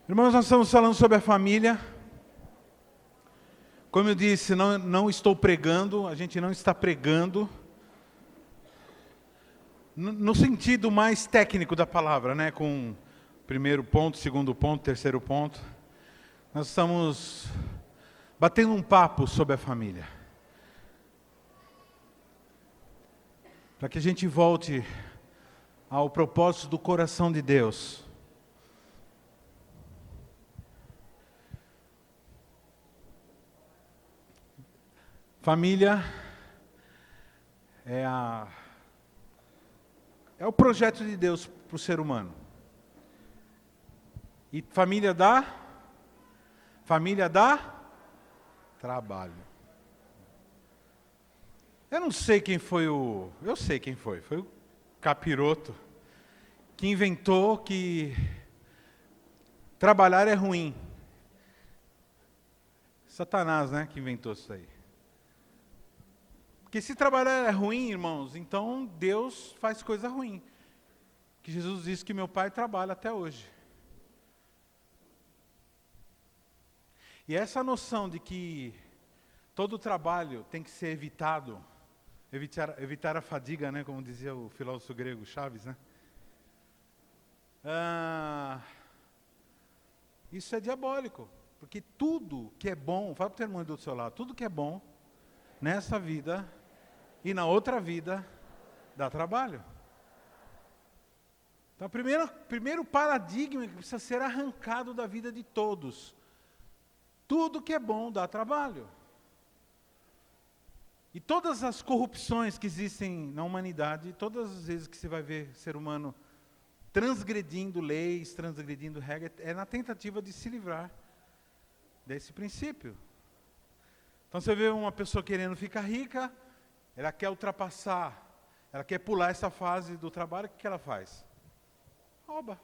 Irmãos, nós estamos falando sobre a família. Como eu disse, não estou pregando, a gente não está pregando no sentido mais técnico da palavra, né? Com primeiro ponto, segundo ponto, terceiro ponto. Nós estamos batendo um papo sobre a família. Para que a gente volte ao propósito do coração de Deus. Família é o projeto de Deus para o ser humano. E família dá trabalho. Eu não sei quem foi eu sei quem foi o capiroto que inventou que trabalhar é ruim. Satanás, né, que inventou isso aí. Porque se trabalhar é ruim, irmãos, então Deus faz coisa ruim. Que Jesus disse que meu pai trabalha até hoje. E essa noção de que todo trabalho tem que ser evitado, evitar a fadiga, né, como dizia o filósofo grego Chaves, né? Isso é diabólico, porque tudo que é bom, fala para o teu irmão do seu lado, tudo que é bom nessa vida e na outra vida dá trabalho. Então, o primeiro paradigma que precisa ser arrancado da vida de todos. Tudo que é bom dá trabalho. E todas as corrupções que existem na humanidade, todas as vezes que você vai ver ser humano transgredindo leis, transgredindo regras, é na tentativa de se livrar desse princípio. Então você vê uma pessoa querendo ficar rica, ela quer ultrapassar, ela quer pular essa fase do trabalho, o que ela faz? Rouba.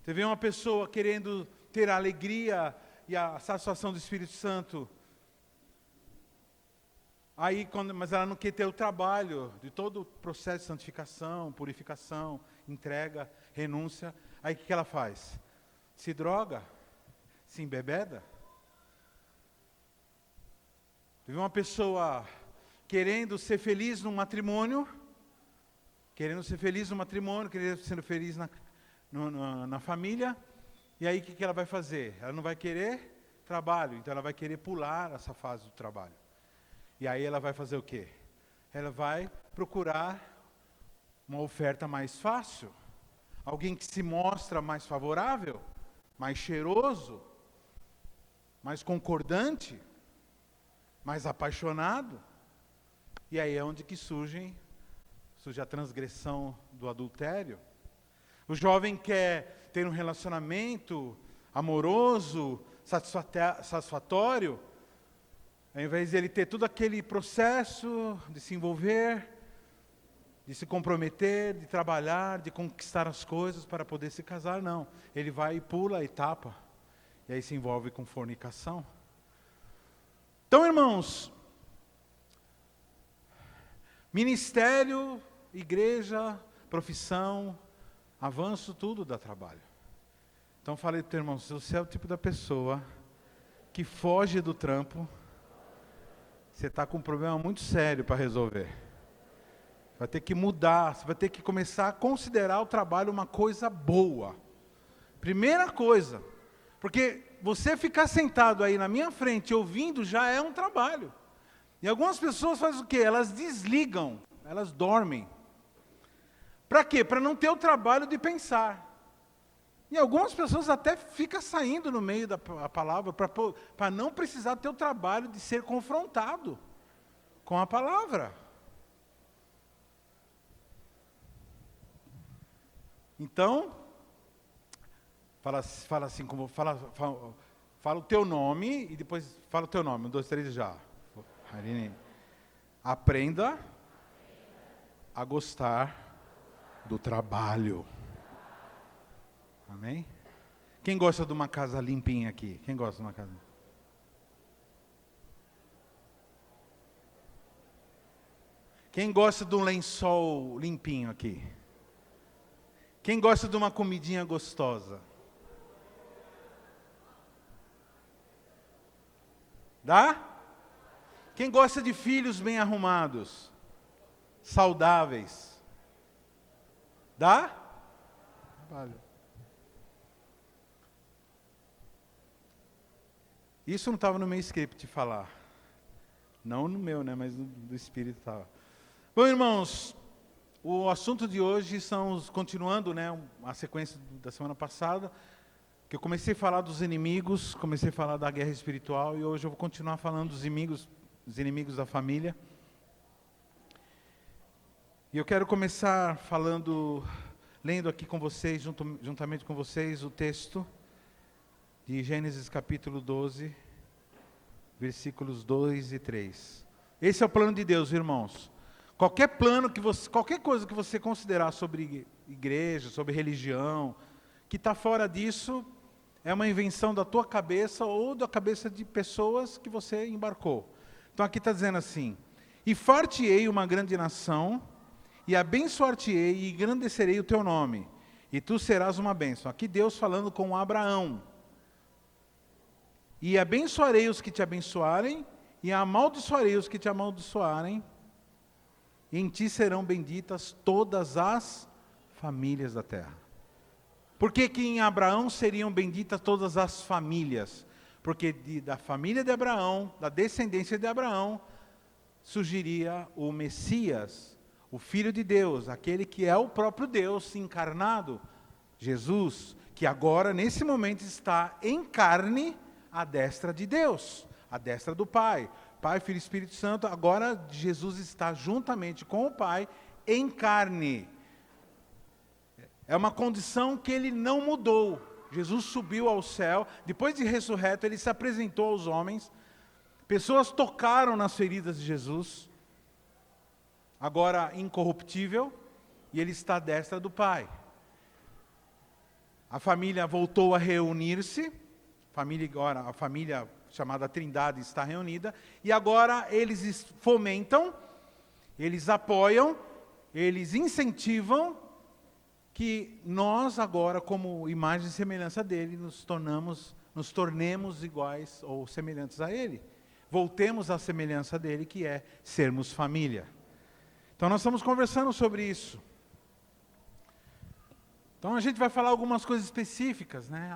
Você vê uma pessoa querendo ter a alegria e a satisfação do Espírito Santo, mas ela não quer ter o trabalho de todo o processo de santificação, purificação, entrega, renúncia. Aí o que ela faz? Se droga, se embebeda. Teve uma pessoa querendo ser feliz no matrimônio, querendo ser feliz na família, e aí o que ela vai fazer? Ela não vai querer trabalho, então ela vai querer pular essa fase do trabalho. E aí ela vai fazer o quê? Ela vai procurar uma oferta mais fácil, alguém que se mostra mais favorável, mais cheiroso, mais concordante, mais apaixonado. E aí é onde que surge a transgressão do adultério. O jovem quer ter um relacionamento amoroso, satisfatório, ao invés de ele ter todo aquele processo de se envolver, de se comprometer, de trabalhar, de conquistar as coisas para poder se casar, não. Ele vai e pula a etapa, e aí se envolve com fornicação. Então, irmãos, ministério, igreja, profissão, avanço, tudo dá trabalho. Então falei para o teu irmão, se você é o tipo da pessoa que foge do trampo, você está com um problema muito sério para resolver. Vai ter que mudar, você vai ter que começar a considerar o trabalho uma coisa boa. Primeira coisa, porque você ficar sentado aí na minha frente ouvindo já é um trabalho. E algumas pessoas fazem o quê? Elas desligam, elas dormem. Para quê? Para não ter o trabalho de pensar. E algumas pessoas até ficam saindo no meio da palavra para não precisar ter o trabalho de ser confrontado com a palavra. Então, fala assim, como fala o teu nome e depois fala o teu nome. 1, 2, 3 já. Aprenda a gostar do trabalho. Amém? Quem gosta de uma casa limpinha aqui? Quem gosta de uma casa? Quem gosta de um lençol limpinho aqui? Quem gosta de uma comidinha gostosa? Dá? Quem gosta de filhos bem arrumados? Saudáveis? Dá? Vale. Isso não estava no meu script de falar. Não no meu, né? Mas do Espírito estava. Bom, irmãos, o assunto de hoje continuando, né? A sequência da semana passada, que eu comecei a falar dos inimigos, comecei a falar da guerra espiritual, e hoje eu vou continuar falando dos inimigos da família. E eu quero começar lendo aqui com vocês, juntamente com vocês, o texto de Gênesis capítulo 12, versículos 2 e 3. Esse é o plano de Deus, irmãos. Qualquer coisa que você considerar sobre igreja, sobre religião, que está fora disso, é uma invenção da tua cabeça ou da cabeça de pessoas que você embarcou. Então aqui está dizendo assim: e far-te-ei uma grande nação, e abençoar-te-ei e engrandecerei o teu nome, e tu serás uma bênção. Aqui Deus falando com Abraão. E abençoarei os que te abençoarem, e amaldiçoarei os que te amaldiçoarem, e em ti serão benditas todas as famílias da terra. Por que em Abraão seriam benditas todas as famílias? Porque da família de Abraão, da descendência de Abraão, surgiria o Messias, o Filho de Deus, aquele que é o próprio Deus encarnado, Jesus, que agora, nesse momento, está em carne à destra de Deus, à destra do Pai. Pai, Filho e Espírito Santo, agora Jesus está juntamente com o Pai em carne. É uma condição que ele não mudou. Jesus subiu ao céu, depois de ressurreto, ele se apresentou aos homens. Pessoas tocaram nas feridas de Jesus, agora incorruptível, e ele está à destra do Pai. A família voltou a reunir-se, a família chamada Trindade está reunida, e agora eles fomentam, eles apoiam, eles incentivam que nós agora, como imagem e semelhança dele, nos tornemos iguais ou semelhantes a ele. Voltemos à semelhança dele, que é sermos família. Então nós estamos conversando sobre isso. Então a gente vai falar algumas coisas específicas, né?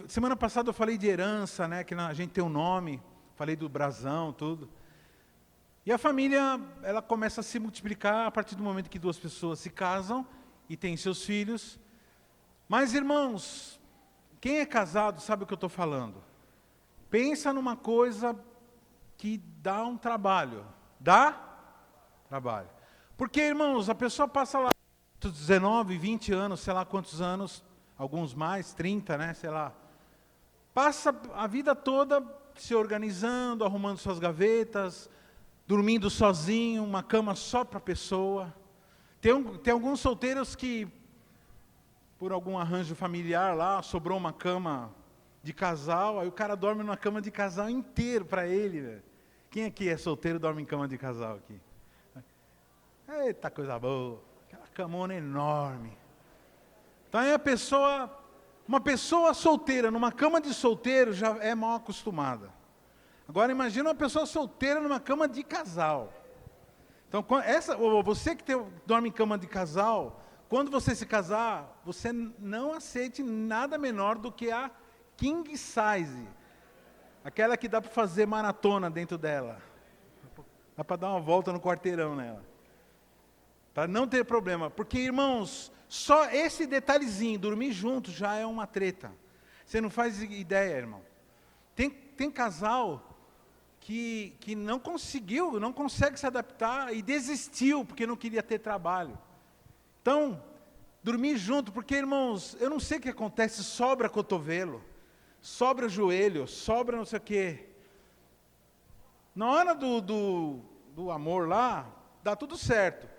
Semana passada eu falei de herança, né? Que a gente tem um nome, falei do brasão, tudo. E a família, ela começa a se multiplicar a partir do momento que duas pessoas se casam e têm seus filhos. Mas, irmãos, quem é casado sabe o que eu estou falando. Pensa numa coisa que dá um trabalho. Dá? Trabalho. Porque, irmãos, a pessoa passa lá 19, 20 anos, sei lá quantos anos, alguns mais, 30, né, sei lá. Passa a vida toda se organizando, arrumando suas gavetas, dormindo sozinho, uma cama só para a pessoa. Tem alguns solteiros que, por algum arranjo familiar lá, sobrou uma cama de casal, aí o cara dorme numa cama de casal inteiro para ele. Véio. Quem aqui é solteiro e dorme em cama de casal aqui? Eita, coisa boa. Aquela camona enorme. Então aí uma pessoa solteira, numa cama de solteiro, já é mal acostumada. Agora imagina uma pessoa solteira numa cama de casal. Então, você que dorme em cama de casal, quando você se casar, você não aceite nada menor do que a king size. Aquela que dá para fazer maratona dentro dela. Dá para dar uma volta no quarteirão nela. Para não ter problema. Porque, irmãos, só esse detalhezinho, dormir junto, já é uma treta. Você não faz ideia, irmão. Tem casal que não consegue se adaptar e desistiu porque não queria ter trabalho. Então, dormir junto, porque, irmãos, eu não sei o que acontece, sobra cotovelo, sobra joelho, sobra não sei o quê. Na hora do amor lá, dá tudo certo.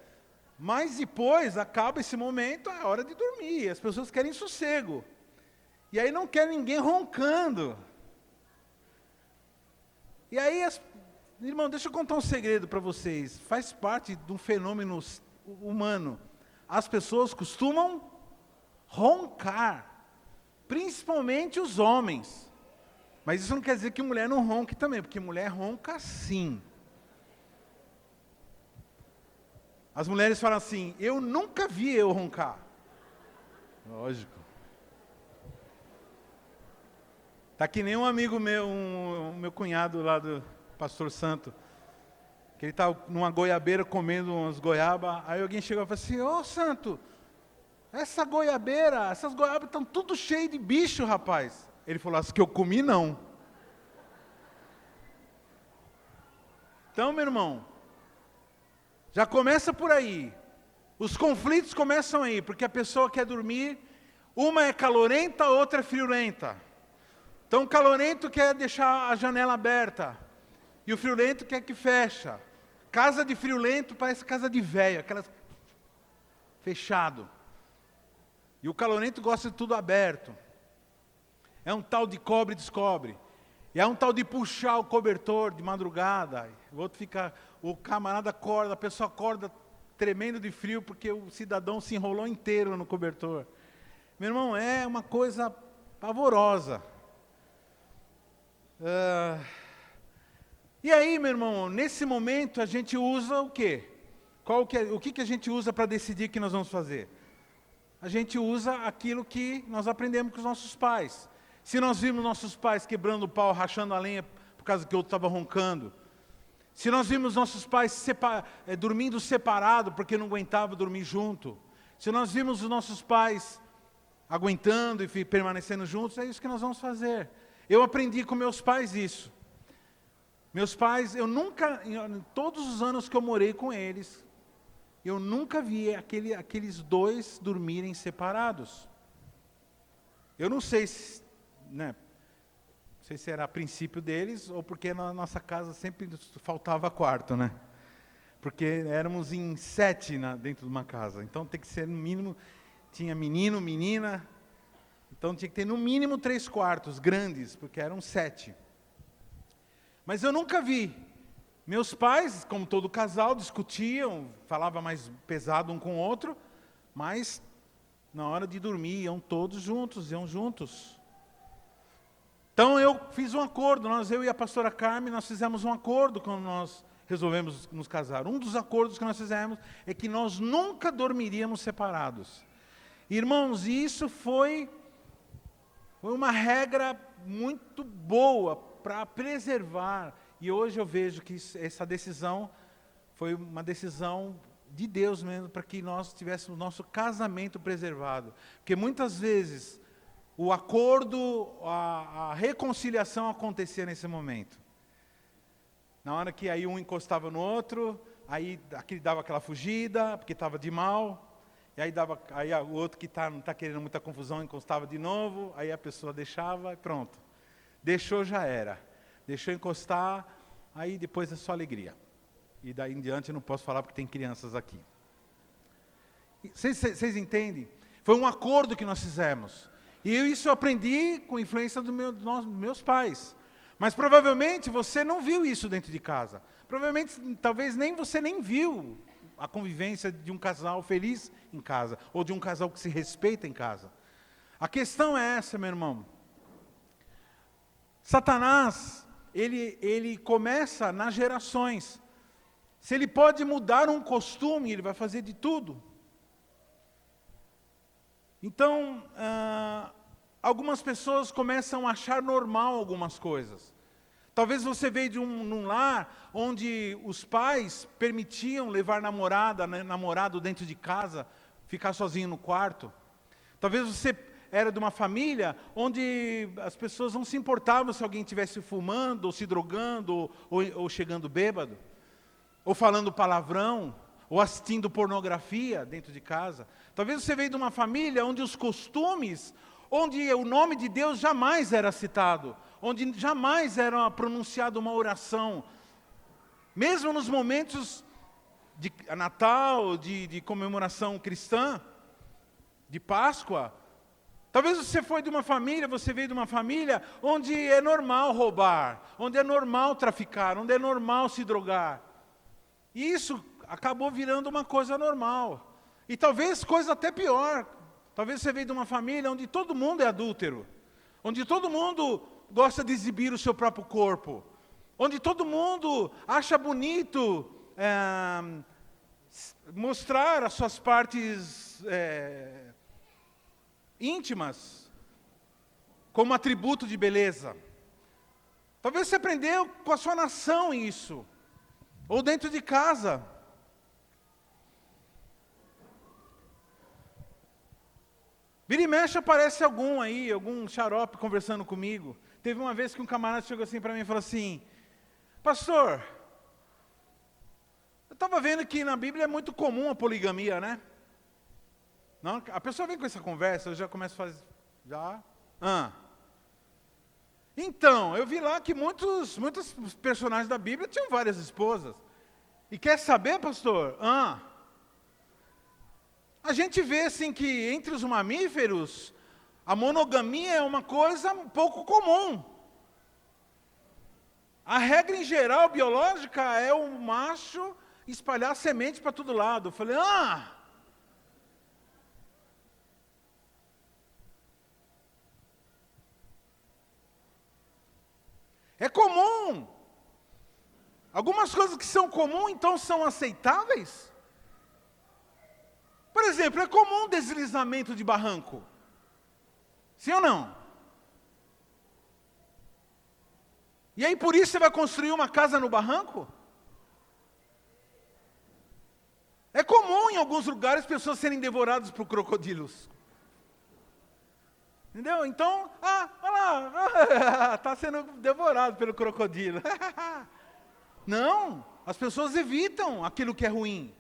Mas depois, acaba esse momento, é hora de dormir, as pessoas querem sossego. E aí não quer ninguém roncando. E aí, irmão, deixa eu contar um segredo para vocês. Faz parte de um fenômeno humano. as pessoas costumam roncar, principalmente os homens. Mas isso não quer dizer que mulher não ronque também, porque mulher ronca sim. As mulheres falam assim, eu nunca vi eu roncar. Lógico. Tá que nem um amigo meu, meu cunhado lá do Pastor Santo, que ele estava numa goiabeira comendo umas goiabas, aí alguém chegou e falou assim, ô Santo, essas goiabas estão tudo cheias de bicho, rapaz. Ele falou, as que eu comi não. Então, meu irmão, já começa por aí. Os conflitos começam aí, porque a pessoa quer dormir, uma é calorenta, a outra é friorenta. Então o calorento quer deixar a janela aberta, e o friorento quer que fecha. Casa de friorento parece casa de velho, aquelas fechado. E o calorento gosta de tudo aberto. É um tal de cobre e descobre. E é um tal de puxar o cobertor de madrugada. O outro fica, o camarada acorda, a pessoa acorda tremendo de frio porque o cidadão se enrolou inteiro no cobertor. Meu irmão, é uma coisa pavorosa. E aí, meu irmão, nesse momento a gente usa o quê? O que a gente usa para decidir o que nós vamos fazer? A gente usa aquilo que nós aprendemos com os nossos pais. Se nós vimos nossos pais quebrando o pau, rachando a lenha por causa que o outro estava roncando. Se nós vimos nossos pais dormindo separado porque não aguentava dormir junto. Se nós vimos os nossos pais aguentando e permanecendo juntos, é isso que nós vamos fazer. Eu aprendi com meus pais isso. Meus pais, em todos os anos que eu morei com eles, eu nunca vi aqueles dois dormirem separados. Eu não sei se, não sei se era a princípio deles, ou porque na nossa casa sempre faltava quarto, né? Porque éramos em 7 dentro de uma casa, então tem que ser no mínimo, tinha menino, menina, então tinha que ter no mínimo 3 quartos grandes, porque eram 7. Mas eu nunca vi. Meus pais, como todo casal, discutiam, falavam mais pesado um com o outro, mas na hora de dormir iam todos juntos, iam juntos. Então eu fiz um acordo, eu e a pastora Carmen, nós fizemos um acordo quando nós resolvemos nos casar. Um dos acordos que nós fizemos é que nós nunca dormiríamos separados. Irmãos, isso foi uma regra muito boa para preservar. E hoje eu vejo que essa decisão foi uma decisão de Deus mesmo, para que nós tivéssemos o nosso casamento preservado. Porque muitas vezes o acordo, a reconciliação acontecia nesse momento. Na hora que aí um encostava no outro, aí aquele dava aquela fugida, porque estava de mal. E aí o outro que não está querendo muita confusão encostava de novo, aí a pessoa deixava e pronto. Deixou, já era. Deixou encostar, aí depois é só alegria. E daí em diante eu não posso falar porque tem crianças aqui. Vocês entendem? Foi um acordo que nós fizemos. E isso eu aprendi com a influência dos meus pais. Mas provavelmente você não viu isso dentro de casa. Provavelmente, talvez você nem viu a convivência de um casal feliz em casa, ou de um casal que se respeita em casa. A questão é essa, meu irmão. Satanás, ele começa nas gerações. Se ele pode mudar um costume, ele vai fazer de tudo. Então, algumas pessoas começam a achar normal algumas coisas. Talvez você veio de num lar onde os pais permitiam levar namorado dentro de casa, ficar sozinho no quarto. Talvez você era de uma família onde as pessoas não se importavam se alguém estivesse fumando, ou se drogando, ou chegando bêbado, ou falando palavrão, ou assistindo pornografia dentro de casa. Talvez você veio de uma família onde os costumes, onde o nome de Deus jamais era citado, onde jamais era pronunciada uma oração. Mesmo nos momentos de Natal, de comemoração cristã, de Páscoa. Talvez você veio de uma família onde é normal roubar, onde é normal traficar, onde é normal se drogar. E isso acabou virando uma coisa normal. E talvez coisa até pior. Talvez você veio de uma família onde todo mundo é adúltero. Onde todo mundo gosta de exibir o seu próprio corpo. Onde todo mundo acha bonito mostrar as suas partes íntimas como atributo de beleza. Talvez você aprendeu com a sua nação isso. Ou dentro de casa. Vira e mexe aparece algum xarope conversando comigo. Teve uma vez que um camarada chegou assim para mim e falou assim: pastor, eu estava vendo que na Bíblia é muito comum a poligamia, né? Não, a pessoa vem com essa conversa, eu já começo a fazer... Então, eu vi lá que muitos personagens da Bíblia tinham várias esposas. E quer saber, pastor? A gente vê assim que entre os mamíferos, a monogamia é uma coisa um pouco comum. A regra em geral biológica é o macho espalhar sementes para todo lado. Eu falei, é comum. Algumas coisas que são comuns, então, são aceitáveis? Por exemplo, é comum deslizamento de barranco? Sim ou não? E aí, por isso, você vai construir uma casa no barranco? É comum, em alguns lugares, pessoas serem devoradas por crocodilos. Entendeu? Então, olha lá, está sendo devorado pelo crocodilo. Não, as pessoas evitam aquilo que é ruim.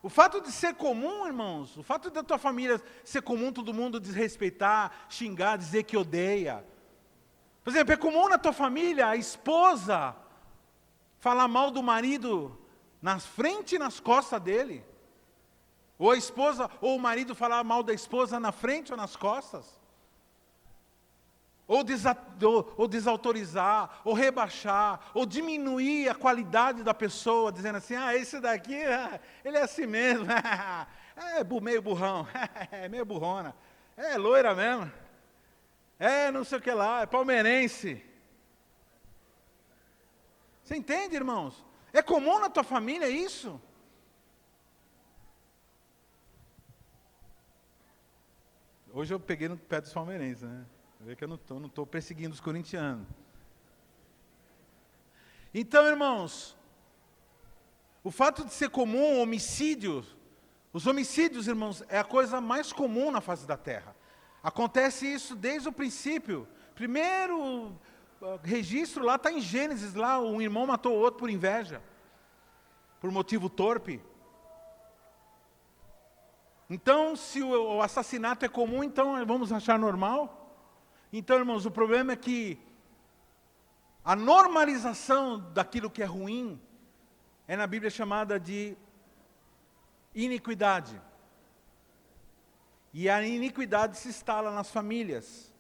O fato de ser comum, irmãos, o fato da tua família ser comum, todo mundo desrespeitar, xingar, dizer que odeia. Por exemplo, é comum na tua família a esposa falar mal do marido na frente e nas costas dele. Ou a esposa, ou o marido falar mal da esposa na frente ou nas costas. Ou desautorizar, ou rebaixar, ou diminuir a qualidade da pessoa, dizendo assim, esse daqui, ele é assim mesmo, é meio burrão, é meio burrona, é loira mesmo, é não sei o que lá, é palmeirense. Você entende, irmãos? É comum na tua família isso? Hoje eu peguei no pé dos palmeirenses, né? Vê que eu não estou perseguindo os corintianos. Então, irmãos, o fato de ser comum homicídios, os homicídios, irmãos, é a coisa mais comum na face da terra. Acontece isso desde o princípio. Primeiro registro lá está em Gênesis, lá um irmão matou o outro por inveja, por motivo torpe. Então, se o assassinato é comum, então vamos achar normal? Então, irmãos, o problema é que a normalização daquilo que é ruim é na Bíblia chamada de iniquidade. E a iniquidade se instala nas famílias.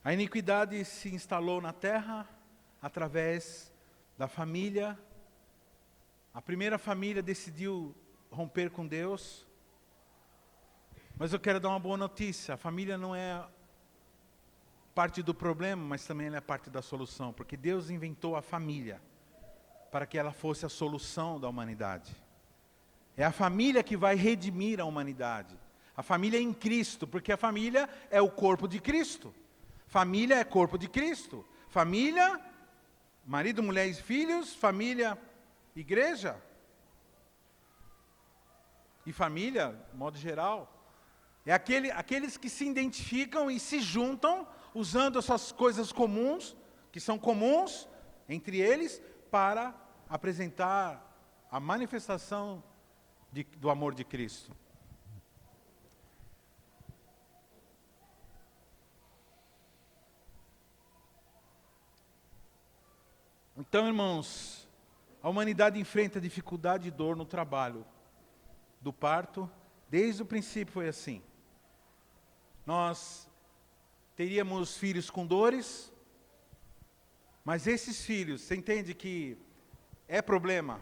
A iniquidade se instalou na terra através da família. A primeira família decidiu romper com Deus. Mas eu quero dar uma boa notícia. A família não é parte do problema, mas também ela é parte da solução. Porque Deus inventou a família para que ela fosse a solução da humanidade. É a família que vai redimir a humanidade. A família é em Cristo, porque a família é o corpo de Cristo. Família é corpo de Cristo. Família, marido, mulher e filhos, família... igreja e família, de modo geral, é aqueles que se identificam e se juntam, usando as suas coisas comuns, que são comuns entre eles, para apresentar a manifestação do amor de Cristo. Então, irmãos, a humanidade enfrenta dificuldade e dor no trabalho do parto. Desde o princípio foi assim. Nós teríamos filhos com dores, mas esses filhos, você entende que é problema?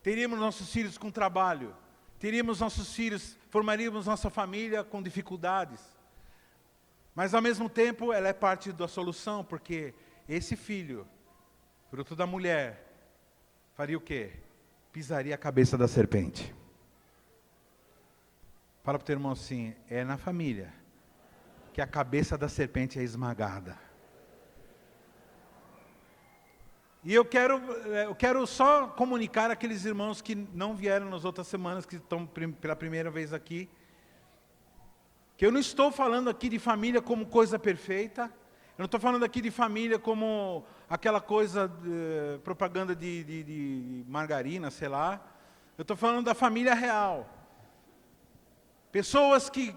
Teríamos nossos filhos com trabalho, teríamos nossos filhos, formaríamos nossa família com dificuldades. Mas ao mesmo tempo, ela é parte da solução, porque esse filho, fruto da mulher, faria o quê? Pisaria a cabeça da serpente. Fala para o teu irmão assim, é na família que a cabeça da serpente é esmagada. E eu quero só comunicar àqueles irmãos que não vieram nas outras semanas, que estão pela primeira vez aqui, que eu não estou falando aqui de família como coisa perfeita, eu não estou falando aqui de família como aquela coisa, propaganda de margarina, sei lá. Eu estou falando da família real. Pessoas que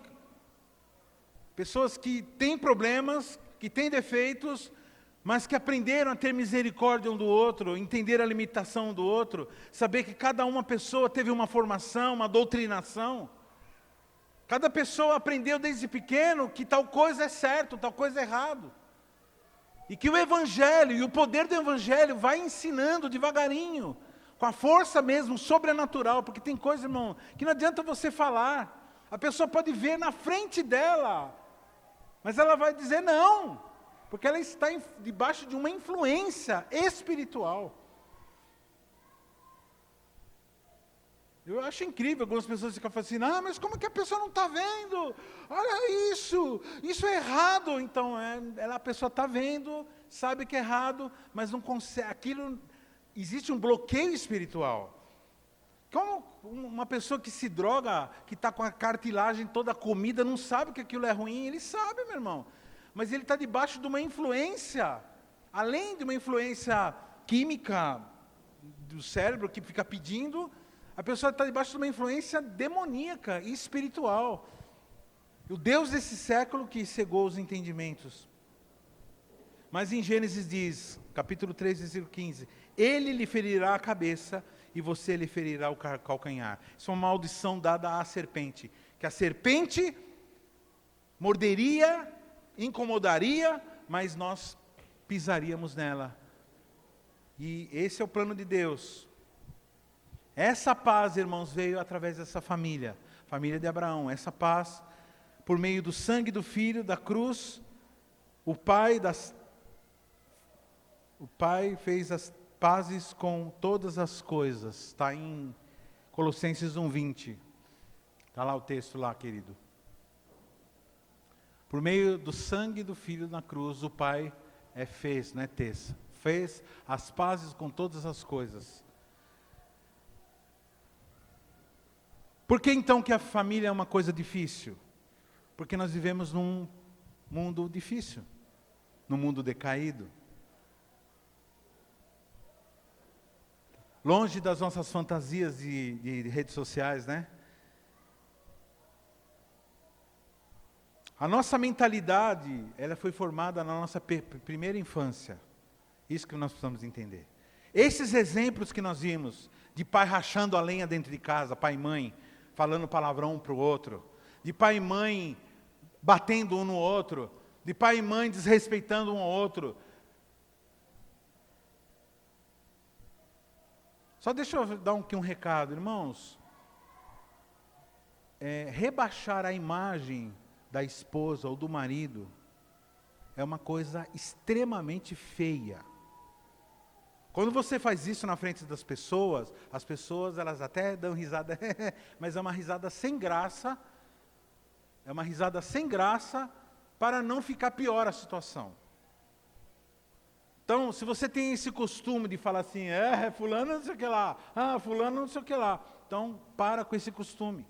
têm problemas, que têm defeitos, mas que aprenderam a ter misericórdia um do outro, entender a limitação um do outro, saber que cada uma pessoa teve uma formação, uma doutrinação. Cada pessoa aprendeu desde pequeno que tal coisa é certo, tal coisa é errado. E que o Evangelho e o poder do Evangelho vai ensinando devagarinho, com a força mesmo, sobrenatural, porque tem coisa, irmão, que não adianta você falar. A pessoa pode ver na frente dela, mas ela vai dizer não, porque ela está debaixo de uma influência espiritual. Eu acho incrível, algumas pessoas ficam falando assim, mas como que a pessoa não está vendo? Olha isso é errado. Então, a pessoa está vendo, sabe que é errado, mas não consegue, existe um bloqueio espiritual. Como uma pessoa que se droga, que está com a cartilagem toda comida, não sabe que aquilo é ruim? Ele sabe, meu irmão, mas ele está debaixo de uma influência, além de uma influência química do cérebro que fica pedindo, a pessoa está debaixo de uma influência demoníaca e espiritual. O Deus desse século que cegou os entendimentos. Mas em Gênesis diz, capítulo 3, versículo 15, ele lhe ferirá a cabeça e você lhe ferirá o calcanhar. Isso é uma maldição dada à serpente, que a serpente morderia, incomodaria, mas nós pisaríamos nela. E esse é o plano de Deus. Essa paz, irmãos, veio através dessa família de Abraão. Essa paz, por meio do sangue do Filho, da cruz, o Pai fez as pazes com todas as coisas. Está em Colossenses 1:20. Está lá o texto lá, querido. Por meio do sangue do Filho na cruz, o Pai fez as pazes com todas as coisas. Por que então que a família é uma coisa difícil? Porque nós vivemos num mundo difícil, num mundo decaído. Longe das nossas fantasias de redes sociais, né? A nossa mentalidade, ela foi formada na nossa primeira infância. Isso que nós precisamos entender. Esses exemplos que nós vimos, de pai rachando a lenha dentro de casa, pai e mãe, falando palavrão um para o outro, de pai e mãe batendo um no outro, de pai e mãe desrespeitando um ao outro. Só deixa eu dar aqui um recado, irmãos. Rebaixar a imagem da esposa ou do marido é uma coisa extremamente feia. Quando você faz isso na frente das pessoas, as pessoas elas até dão risada, mas é uma risada sem graça. É uma risada sem graça para não ficar pior a situação. Então, se você tem esse costume de falar assim, fulano não sei o que lá, fulano não sei o que lá, então para com esse costume.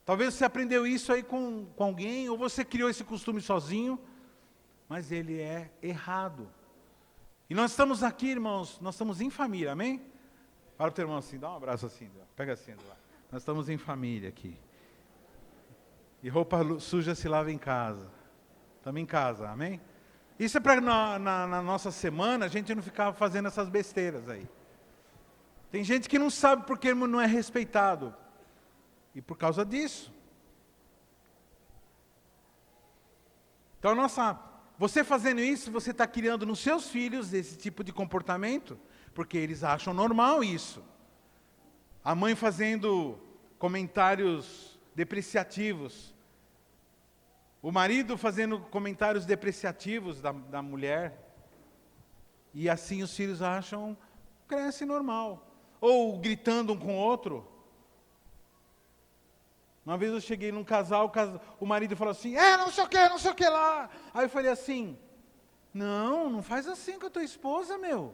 Talvez você aprendeu isso aí com alguém, ou você criou esse costume sozinho, mas ele é errado. E nós estamos aqui, irmãos, nós estamos em família, amém? Fala para o teu irmão assim, dá um abraço assim, pega assim, lá. Nós estamos em família aqui. E roupa suja se lava em casa. Estamos em casa, amém? Isso é para na nossa semana a gente não ficar fazendo essas besteiras aí. Tem gente que não sabe porque não é respeitado. E por causa disso. Então, você fazendo isso, você está criando nos seus filhos esse tipo de comportamento, porque eles acham normal isso. A mãe fazendo comentários depreciativos. O marido fazendo comentários depreciativos da mulher. E assim os filhos acham, cresce normal. Ou gritando um com o outro. Uma vez eu cheguei num casal, o marido falou assim, não sei o que lá. Aí eu falei assim, não faz assim com a tua esposa, meu.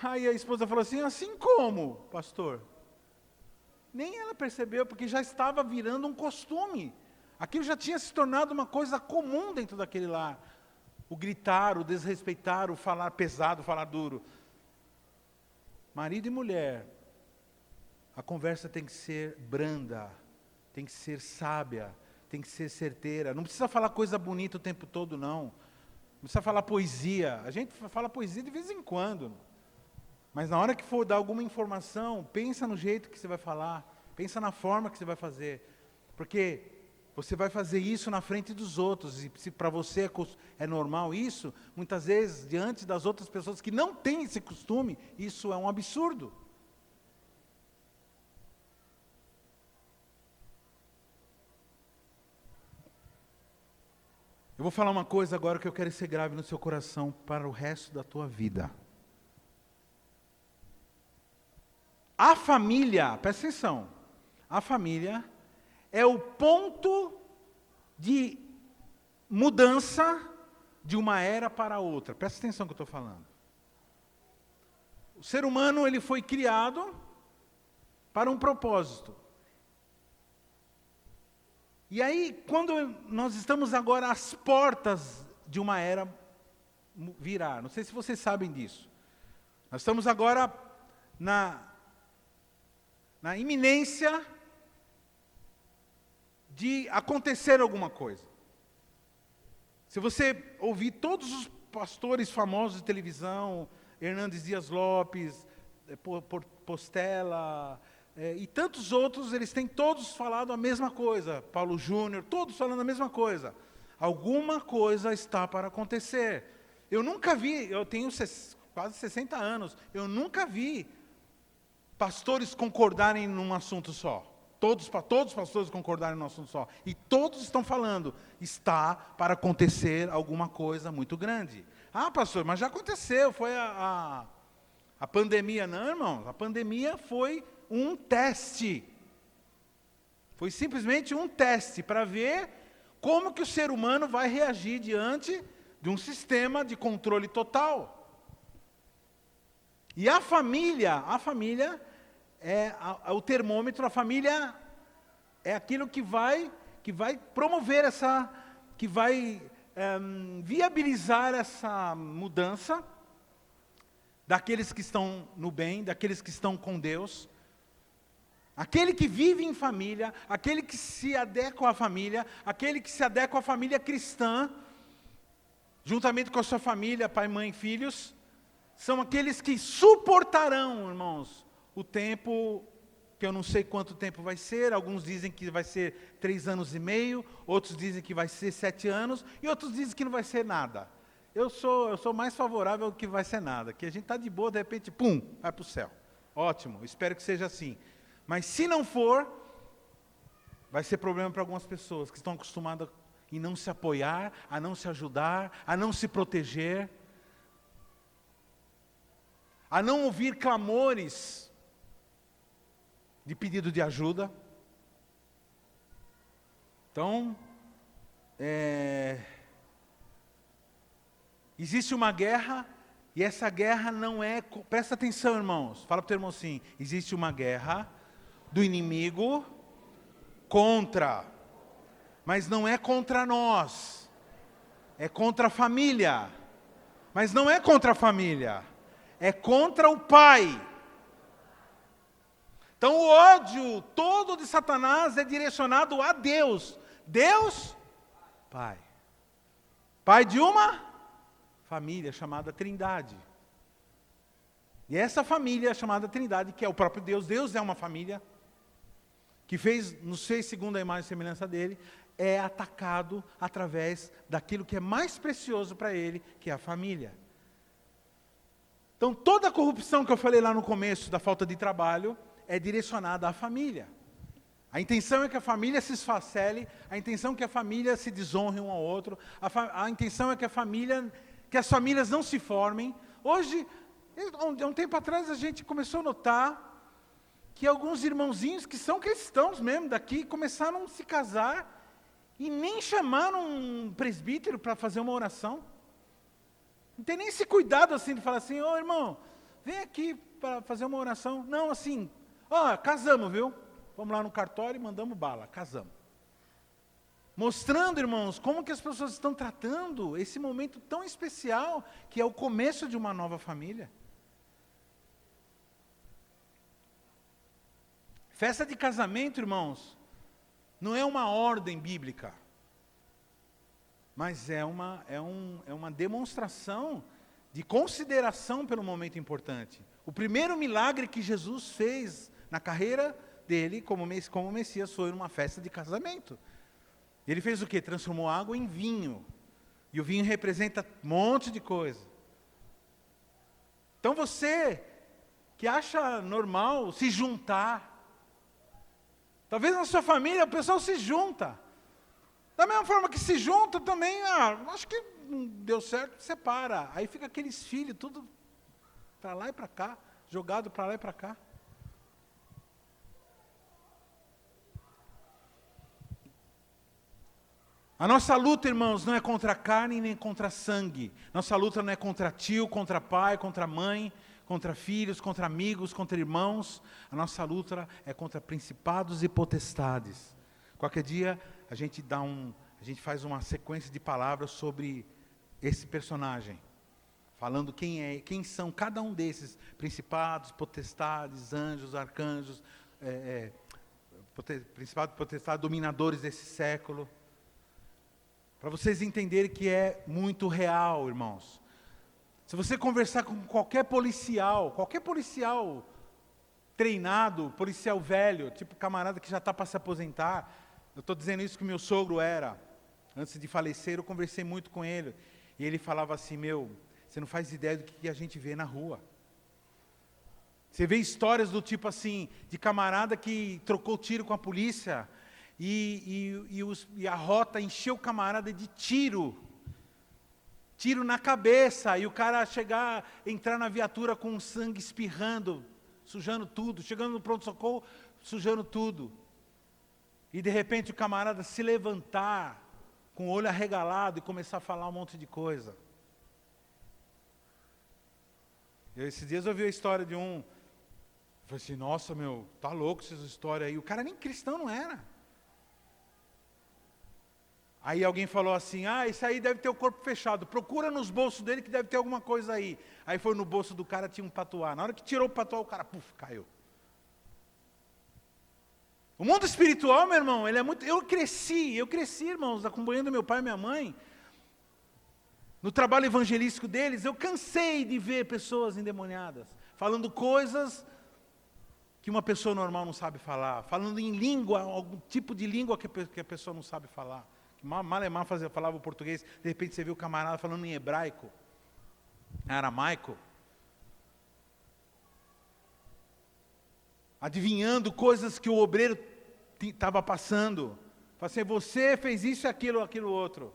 Aí a esposa falou assim como, pastor? Nem ela percebeu, porque já estava virando um costume. Aquilo já tinha se tornado uma coisa comum dentro daquele lar. O gritar, o desrespeitar, o falar pesado, o falar duro. Marido e mulher, a conversa tem que ser branda, tem que ser sábia, tem que ser certeira. Não precisa falar coisa bonita o tempo todo, não. Não precisa falar poesia. A gente fala poesia de vez em quando. Mas na hora que for dar alguma informação, pensa no jeito que você vai falar. Pensa na forma que você vai fazer. Porque você vai fazer isso na frente dos outros. E se para você é normal isso, muitas vezes, diante das outras pessoas que não têm esse costume, isso é um absurdo. Eu vou falar uma coisa agora que eu quero ser grave no seu coração para o resto da tua vida. A família, presta atenção, a família é o ponto de mudança de uma era para outra. Presta atenção no que eu estou falando. O ser humano, ele foi criado para um propósito. E aí, quando nós estamos agora às portas de uma era virar, não sei se vocês sabem disso. Nós estamos agora na iminência de acontecer alguma coisa. Se você ouvir todos os pastores famosos de televisão, Hernandes Dias Lopes, Postela, e tantos outros, eles têm todos falado a mesma coisa. Paulo Júnior, todos falando a mesma coisa. Alguma coisa está para acontecer. Eu nunca vi, eu tenho quase 60 anos, eu nunca vi pastores concordarem num assunto só. Todos os pastores concordarem num assunto só. E todos estão falando, está para acontecer alguma coisa muito grande. Ah, pastor, mas já aconteceu, foi a pandemia. Não, irmão, a pandemia foi um teste. Foi simplesmente um teste para ver como que o ser humano vai reagir diante de um sistema de controle total. E a família é o termômetro, a família é aquilo que vai promover que vai viabilizar essa mudança daqueles que estão no bem, daqueles que estão com Deus. Aquele que vive em família, aquele que se adequa à família, aquele que se adequa à família cristã, juntamente com a sua família, pai, mãe, filhos, são aqueles que suportarão, irmãos, o tempo, que eu não sei quanto tempo vai ser. Alguns dizem que vai ser 3 anos e meio, outros dizem que vai ser 7 anos, e outros dizem que não vai ser nada. Eu sou mais favorável ao que vai ser nada, que a gente está de boa, de repente, pum, vai para o céu. Ótimo, espero que seja assim. Mas se não for, vai ser problema para algumas pessoas que estão acostumadas em não se apoiar, a não se ajudar, a não se proteger, a não ouvir clamores de pedido de ajuda. Então, existe uma guerra, e essa guerra não é... Presta atenção, irmãos, fala para o teu irmão assim, existe uma guerra do inimigo contra, mas não é contra nós, é contra a família, mas não é contra a família, é contra o pai. Então o ódio todo de Satanás é direcionado a Deus. Deus, Pai. Pai de uma família chamada Trindade. E essa família chamada Trindade, que é o próprio Deus, Deus é uma família, nos fez segundo a imagem e semelhança dele, é atacado através daquilo que é mais precioso para ele, que é a família. Então, toda a corrupção que eu falei lá no começo, da falta de trabalho, é direcionada à família. A intenção é que a família se esfacele, a intenção é que a família se desonre um ao outro, a intenção é que que as famílias não se formem. Hoje, há um tempo atrás, a gente começou a notar que alguns irmãozinhos que são cristãos mesmo daqui, começaram a se casar e nem chamaram um presbítero para fazer uma oração. Não tem nem esse cuidado assim de falar assim, ô irmão, vem aqui para fazer uma oração. Não, assim, casamos, viu? Vamos lá no cartório e mandamos bala, casamos. Mostrando, irmãos, como que as pessoas estão tratando esse momento tão especial, que é o começo de uma nova família. Festa de casamento, irmãos, não é uma ordem bíblica, mas é uma demonstração de consideração pelo momento importante. O primeiro milagre que Jesus fez na carreira dele, como Messias, foi numa festa de casamento. Ele fez o quê? Transformou água em vinho. E o vinho representa um monte de coisa. Então você, que acha normal se juntar, talvez na sua família o pessoal se junta. Da mesma forma que se junta também, acho que não deu certo, separa. Aí fica aqueles filhos, tudo para lá e para cá, jogado para lá e para cá. A nossa luta, irmãos, não é contra a carne nem contra sangue. Nossa luta não é contra tio, contra pai, contra mãe, contra filhos, contra amigos, contra irmãos. A nossa luta é contra principados e potestades. Qualquer dia a gente faz uma sequência de palavras sobre esse personagem, falando quem são cada um desses principados, potestades, anjos, arcanjos, principados, potestades, dominadores desse século. Para vocês entenderem que é muito real, irmãos. Se você conversar com qualquer policial treinado, policial velho, tipo camarada que já está para se aposentar, eu estou dizendo isso que meu sogro era, antes de falecer, eu conversei muito com ele, e ele falava assim, você não faz ideia do que a gente vê na rua. Você vê histórias do tipo assim, de camarada que trocou tiro com a polícia, e a rota encheu o camarada de tiro na cabeça, e o cara entrar na viatura com sangue espirrando, sujando tudo, chegando no pronto-socorro, sujando tudo. E de repente o camarada se levantar, com o olho arregalado, e começar a falar um monte de coisa. Esses dias eu ouvi a história de eu falei assim, nossa, tá louco essa história aí. O cara nem cristão não era. Aí alguém falou assim, esse aí deve ter o corpo fechado, procura nos bolsos dele que deve ter alguma coisa aí. Aí foi no bolso do cara, tinha um patuá. Na hora que tirou o patuá, o cara, caiu. O mundo espiritual, meu irmão, ele é muito... Eu cresci, irmãos, acompanhando meu pai e minha mãe. No trabalho evangelístico deles, eu cansei de ver pessoas endemoniadas, falando coisas que uma pessoa normal não sabe falar, falando em língua, algum tipo de língua que a pessoa não sabe falar. Malemar falava o português, de repente você viu o camarada falando em hebraico, aramaico, adivinhando coisas que o obreiro estava passando. Fala assim, você fez isso, aquilo outro.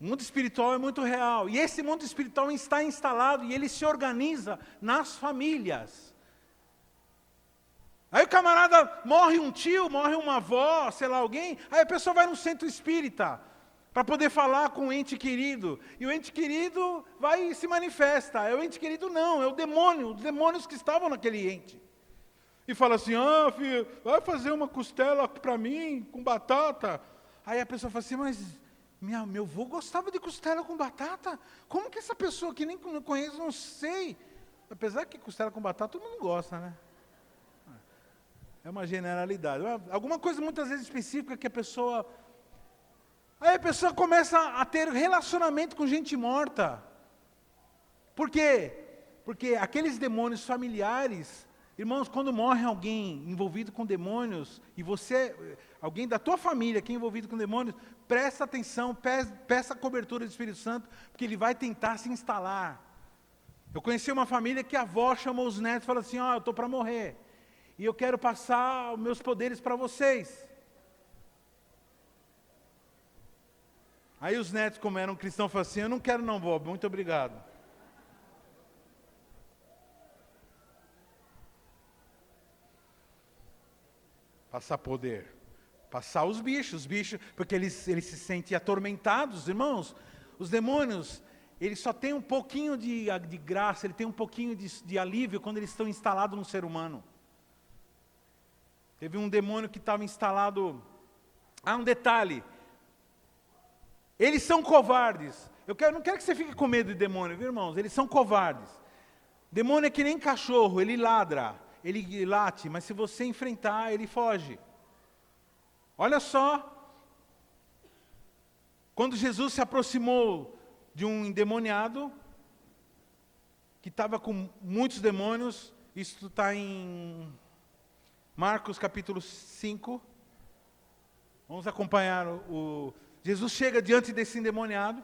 O mundo espiritual é muito real, e esse mundo espiritual está instalado, e ele se organiza nas famílias. Aí o camarada, morre um tio, morre uma avó, sei lá, alguém, aí a pessoa vai no centro espírita, para poder falar com o ente querido, e o ente querido vai e se manifesta. É o ente querido não, é o demônio, os demônios que estavam naquele ente. E fala assim, filho, vai fazer uma costela para mim, com batata. Aí a pessoa fala assim, mas meu avô gostava de costela com batata? Como que essa pessoa que nem conheço, não sei. Apesar que costela com batata todo mundo gosta, né? É uma generalidade. Alguma coisa muitas vezes específica que a pessoa... Aí a pessoa começa a ter relacionamento com gente morta. Por quê? Porque aqueles demônios familiares Irmãos, quando morre alguém envolvido com demônios, e alguém da tua família que é envolvido com demônios, presta atenção, peça a cobertura do Espírito Santo, porque ele vai tentar se instalar. Eu conheci uma família que a avó chamou os netos e falou assim, eu estou para morrer, e eu quero passar os meus poderes para vocês. Aí os netos, como eram cristãos, falaram assim, eu não quero não, vó, muito obrigado. Passar poder. Passar os bichos, porque eles se sentem atormentados, irmãos. Os demônios, eles só têm um pouquinho de graça, ele tem um pouquinho de alívio quando eles estão instalados no ser humano. Teve um demônio que estava instalado... um detalhe. Eles são covardes. Não quero que você fique com medo de demônio, viu, irmãos? Eles são covardes. Demônio é que nem cachorro, ele ladra, ele late, mas se você enfrentar, ele foge. Olha só, quando Jesus se aproximou de um endemoniado, que estava com muitos demônios, isso está em Marcos capítulo 5, vamos acompanhar Jesus chega diante desse endemoniado,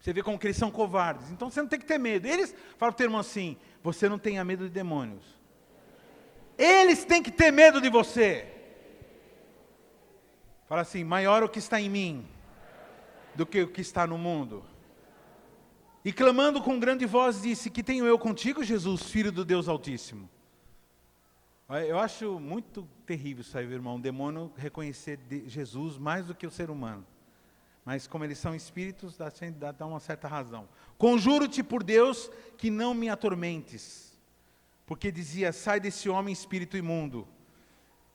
você vê como que eles são covardes, então você não tem que ter medo. Eles falam para o teu irmão assim, você não tenha medo de demônios. Eles têm que ter medo de você. Fala assim, maior o que está em mim, do que o que está no mundo. E clamando com grande voz disse, que tenho eu contigo, Jesus, Filho do Deus Altíssimo. Eu acho muito terrível isso aí, irmão, um demônio reconhecer Jesus mais do que o ser humano. Mas como eles são espíritos, dá uma certa razão. Conjuro-te por Deus que não me atormentes. Porque dizia, sai desse homem espírito imundo.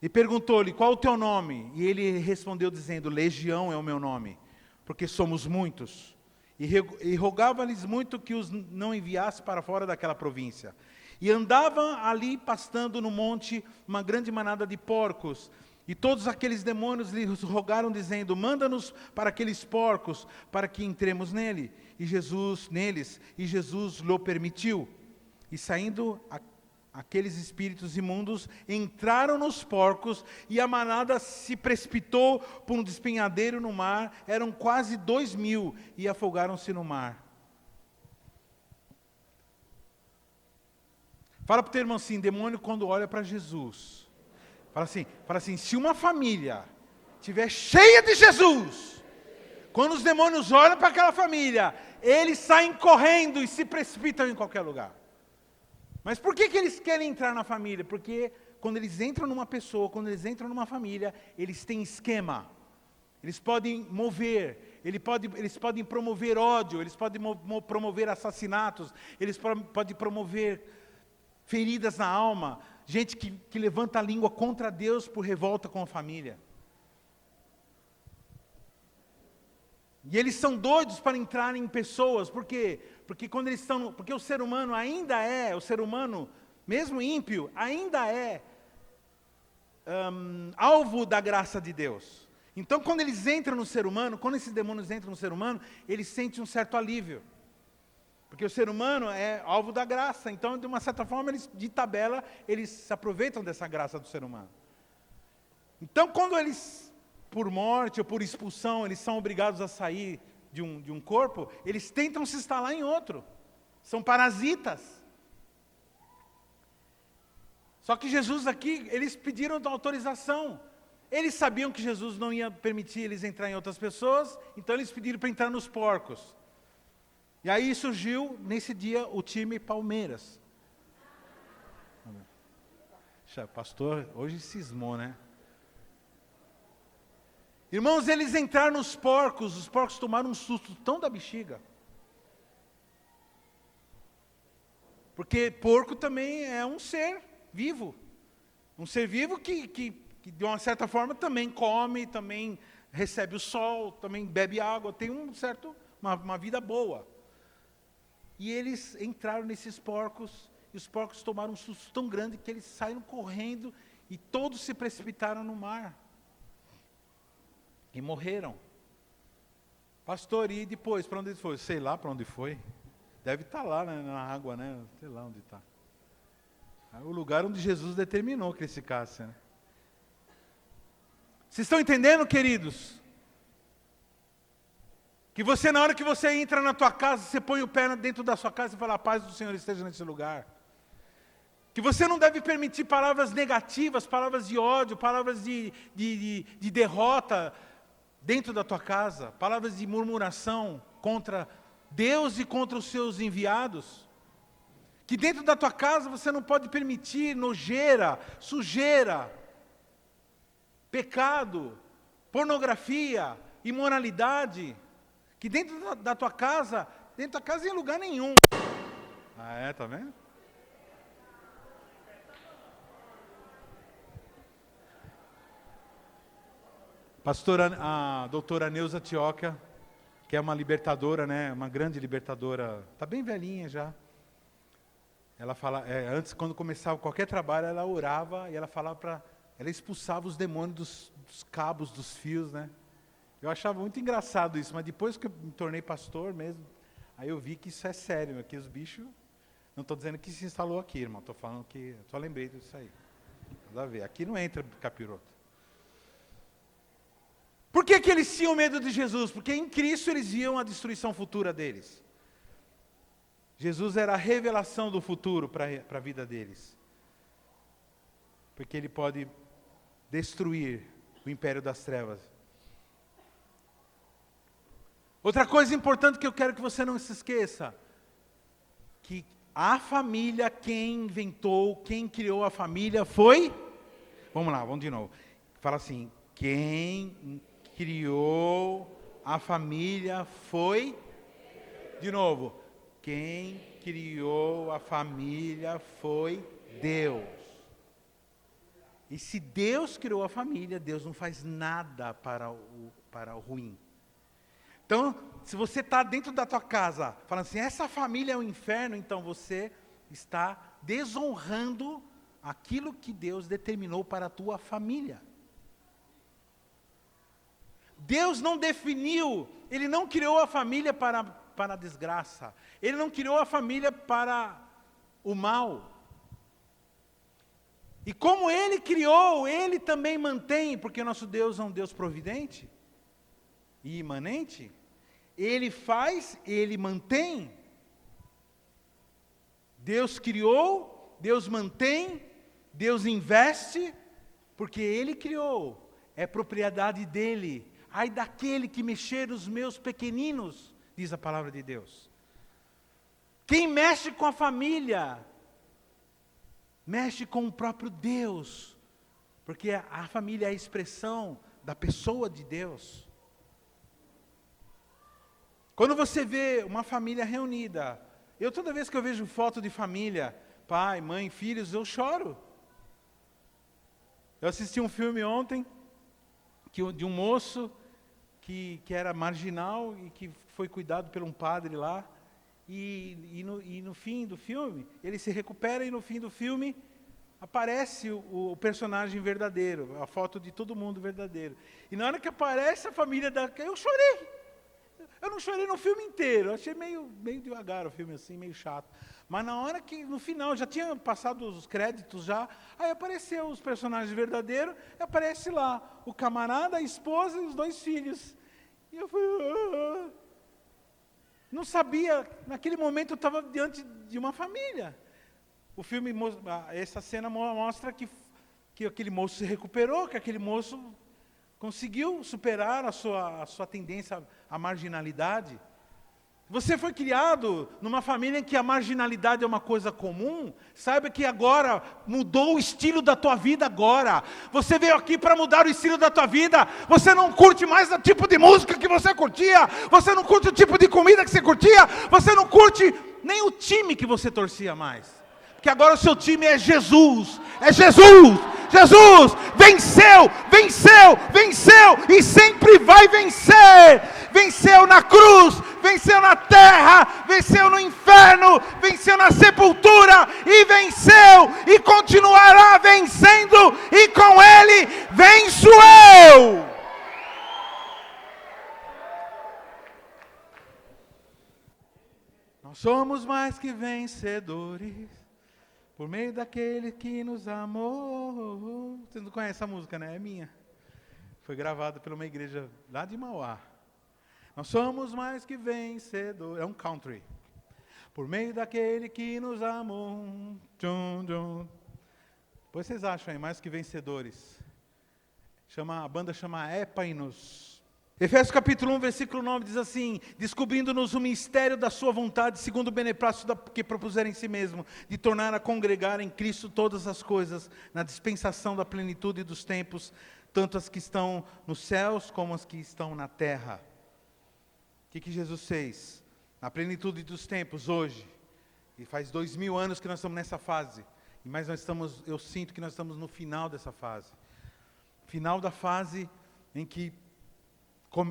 E perguntou-lhe, qual o teu nome? E ele respondeu dizendo, Legião é o meu nome, porque somos muitos. E rogava-lhes muito que os não enviasse para fora daquela província. E andava ali pastando no monte uma grande manada de porcos. E todos aqueles demônios lhe rogaram dizendo, manda-nos para aqueles porcos, para que entremos neles. E Jesus lhe permitiu. E saindo aqueles espíritos imundos, entraram nos porcos, e a manada se precipitou por um despenhadeiro no mar. Eram quase 2.000, e afogaram-se no mar. Fala para o teu irmão assim, demônio quando olha para Jesus. Fala assim, se uma família estiver cheia de Jesus, quando os demônios olham para aquela família, eles saem correndo e se precipitam em qualquer lugar. Mas por que eles querem entrar na família? Porque quando eles entram numa pessoa, quando eles entram numa família, eles têm esquema. Eles podem mover, eles podem promover ódio, eles podem promover assassinatos, eles podem promover feridas na alma, gente que levanta a língua contra Deus por revolta com a família. E eles são doidos para entrar em pessoas, por quê? Porque o ser humano ainda é, o ser humano, mesmo ímpio, ainda é alvo da graça de Deus. Então quando eles entram no ser humano, quando esses demônios entram no ser humano, eles sentem um certo alívio. Porque o ser humano é alvo da graça, então de uma certa forma, de tabela, eles se aproveitam dessa graça do ser humano. Então quando eles, por morte ou por expulsão, eles são obrigados a sair de um corpo, eles tentam se instalar em outro. São parasitas. Só que Jesus aqui, eles pediram autorização. Eles sabiam que Jesus não ia permitir eles entrar em outras pessoas, então eles pediram para entrar nos porcos. E aí surgiu, nesse dia, o time Palmeiras. Pastor, hoje cismou, né? Irmãos, eles entraram nos porcos, os porcos tomaram um susto tão da bexiga. Porque porco também é um ser vivo. Um ser vivo que de uma certa forma também come, também recebe o sol, também bebe água, tem uma vida boa. E eles entraram nesses porcos, e os porcos tomaram um susto tão grande que eles saíram correndo e todos se precipitaram no mar. E morreram. Pastor, e depois, para onde ele foi? Sei lá para onde foi. Deve estar lá, né, na água, né? Sei lá onde está. O lugar onde Jesus determinou que ele ficasse, né? Vocês estão entendendo, queridos? Que você, na hora que você entra na tua casa, você põe o pé dentro da sua casa e fala, a paz do Senhor esteja nesse lugar. Que você não deve permitir palavras negativas, palavras de ódio, palavras de derrota dentro da tua casa, palavras de murmuração contra Deus e contra os seus enviados. Que dentro da tua casa você não pode permitir nojeira, sujeira, pecado, pornografia, imoralidade. Que dentro da tua casa em lugar nenhum. Tá vendo? A doutora Neuza Tioca, que é uma libertadora, né, uma grande libertadora, está bem velhinha já. Ela fala, antes, quando começava qualquer trabalho, ela orava e ela falava ela expulsava os demônios dos cabos, dos fios, né? Eu achava muito engraçado isso, mas depois que eu me tornei pastor mesmo, aí eu vi que isso é sério, que os bichos, não estou dizendo que se instalou aqui, irmão, estou falando que, só lembrei disso aí. Nada a ver, aqui não entra capiroto. Por que eles tinham medo de Jesus? Porque em Cristo eles viam a destruição futura deles. Jesus era a revelação do futuro para a vida deles. Porque ele pode destruir o império das trevas. Outra coisa importante que eu quero que você não se esqueça, que a família, quem inventou, quem criou a família foi... Vamos lá, vamos de novo. Fala assim, quem criou a família foi... De novo, quem criou a família foi Deus. E se Deus criou a família, Deus não faz nada para o ruim. Então, se você está dentro da tua casa, falando assim, essa família é o inferno, então você está desonrando aquilo que Deus determinou para a tua família. Deus não definiu, Ele não criou a família para a desgraça. Ele não criou a família para o mal. E como Ele criou, Ele também mantém, porque o nosso Deus é um Deus providente e imanente. Ele faz, Ele mantém. Deus criou, Deus mantém, Deus investe, porque Ele criou, é propriedade dEle. Ai daquele que mexer nos meus pequeninos, diz a palavra de Deus. Quem mexe com a família, mexe com o próprio Deus, porque a família é a expressão da pessoa de Deus. Quando você vê uma família reunida, toda vez que eu vejo foto de família, pai, mãe, filhos, eu choro. Eu assisti um filme ontem, de um moço que era marginal e que foi cuidado por um padre lá, e no fim do filme, ele se recupera e no fim do filme aparece o personagem verdadeiro, a foto de todo mundo verdadeiro. E na hora que aparece a família eu chorei. Eu não chorei no filme inteiro, eu achei meio devagar o filme assim, meio chato. Mas na hora que, no final, já tinha passado os créditos já, aí apareceu os personagens verdadeiros, e aparece lá o camarada, a esposa e os 2 filhos. E eu fui... Não sabia, naquele momento eu estava diante de uma família. O filme, essa cena mostra que aquele moço se recuperou, que aquele moço conseguiu superar a sua tendência à marginalidade. Você foi criado numa família em que a marginalidade é uma coisa comum, saiba que agora mudou o estilo da tua vida agora. Você veio aqui para mudar o estilo da tua vida. Você não curte mais o tipo de música que você curtia, você não curte o tipo de comida que você curtia, você não curte nem o time que você torcia mais. Porque agora o seu time é Jesus, Jesus venceu, venceu, venceu e sempre vai vencer. Venceu na cruz, venceu na terra, venceu no inferno, venceu na sepultura e venceu e continuará vencendo e com Ele venço eu. Nós somos mais que vencedores. Por meio daquele que nos amou. Vocês não conhecem essa música, né? É minha. Foi gravada por uma igreja lá de Mauá. Nós somos mais que vencedores. É um country. Por meio daquele que nos amou. Tchum, tchum. Depois vocês acham aí, mais que vencedores. A banda chama Épainos. Efésios capítulo 1, versículo 9 diz assim: descobrindo-nos o mistério da sua vontade, segundo o beneplácito que propuseram em si mesmo, de tornar a congregar em Cristo todas as coisas, na dispensação da plenitude dos tempos, tanto as que estão nos céus, como as que estão na terra. O que Jesus fez? Na plenitude dos tempos, hoje, e faz 2000 anos que nós estamos nessa fase, mas eu sinto que nós estamos no final dessa fase. Final da fase em que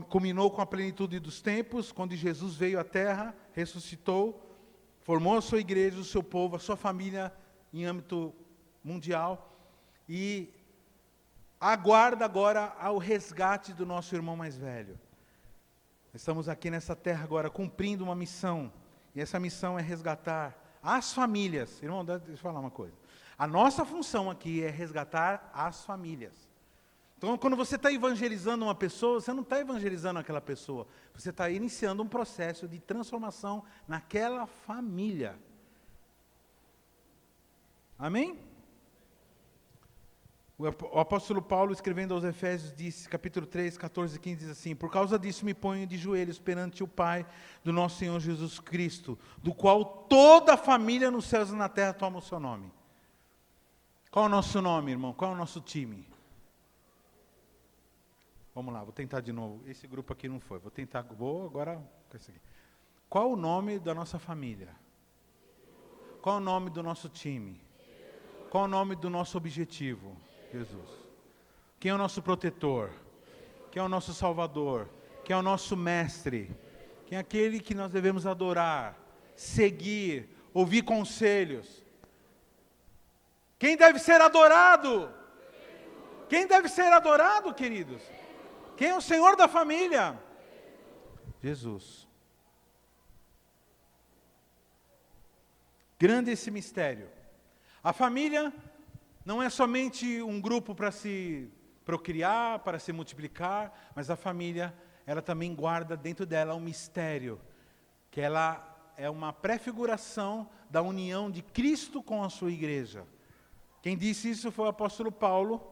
culminou com a plenitude dos tempos, quando Jesus veio à terra, ressuscitou, formou a sua igreja, o seu povo, a sua família em âmbito mundial, e aguarda agora ao resgate do nosso irmão mais velho. Estamos aqui nessa terra agora cumprindo uma missão, e essa missão é resgatar as famílias. Irmão, deixa eu falar uma coisa. A nossa função aqui é resgatar as famílias. Então, quando você está evangelizando uma pessoa, você não está evangelizando aquela pessoa. Você está iniciando um processo de transformação naquela família. Amém? O apóstolo Paulo, escrevendo aos Efésios, disse, capítulo 3, 14 e 15, diz assim: por causa disso me ponho de joelhos perante o Pai do nosso Senhor Jesus Cristo, do qual toda a família nos céus e na terra toma o seu nome. Qual é o nosso nome, irmão? Qual é o nosso time? Vamos lá, vou tentar de novo. Esse grupo aqui não foi. Vou agora com esse aqui. Qual o nome da nossa família? Qual o nome do nosso time? Qual o nome do nosso objetivo? Jesus. Quem é o nosso protetor? Quem é o nosso salvador? Quem é o nosso mestre? Quem é aquele que nós devemos adorar, seguir, ouvir conselhos? Quem deve ser adorado? Quem deve ser adorado, queridos? Quem é o Senhor da família? Jesus. Grande esse mistério. A família não é somente um grupo para se procriar, para se multiplicar, mas a família, ela também guarda dentro dela um mistério, que ela é uma prefiguração da união de Cristo com a sua igreja. Quem disse isso foi o apóstolo Paulo,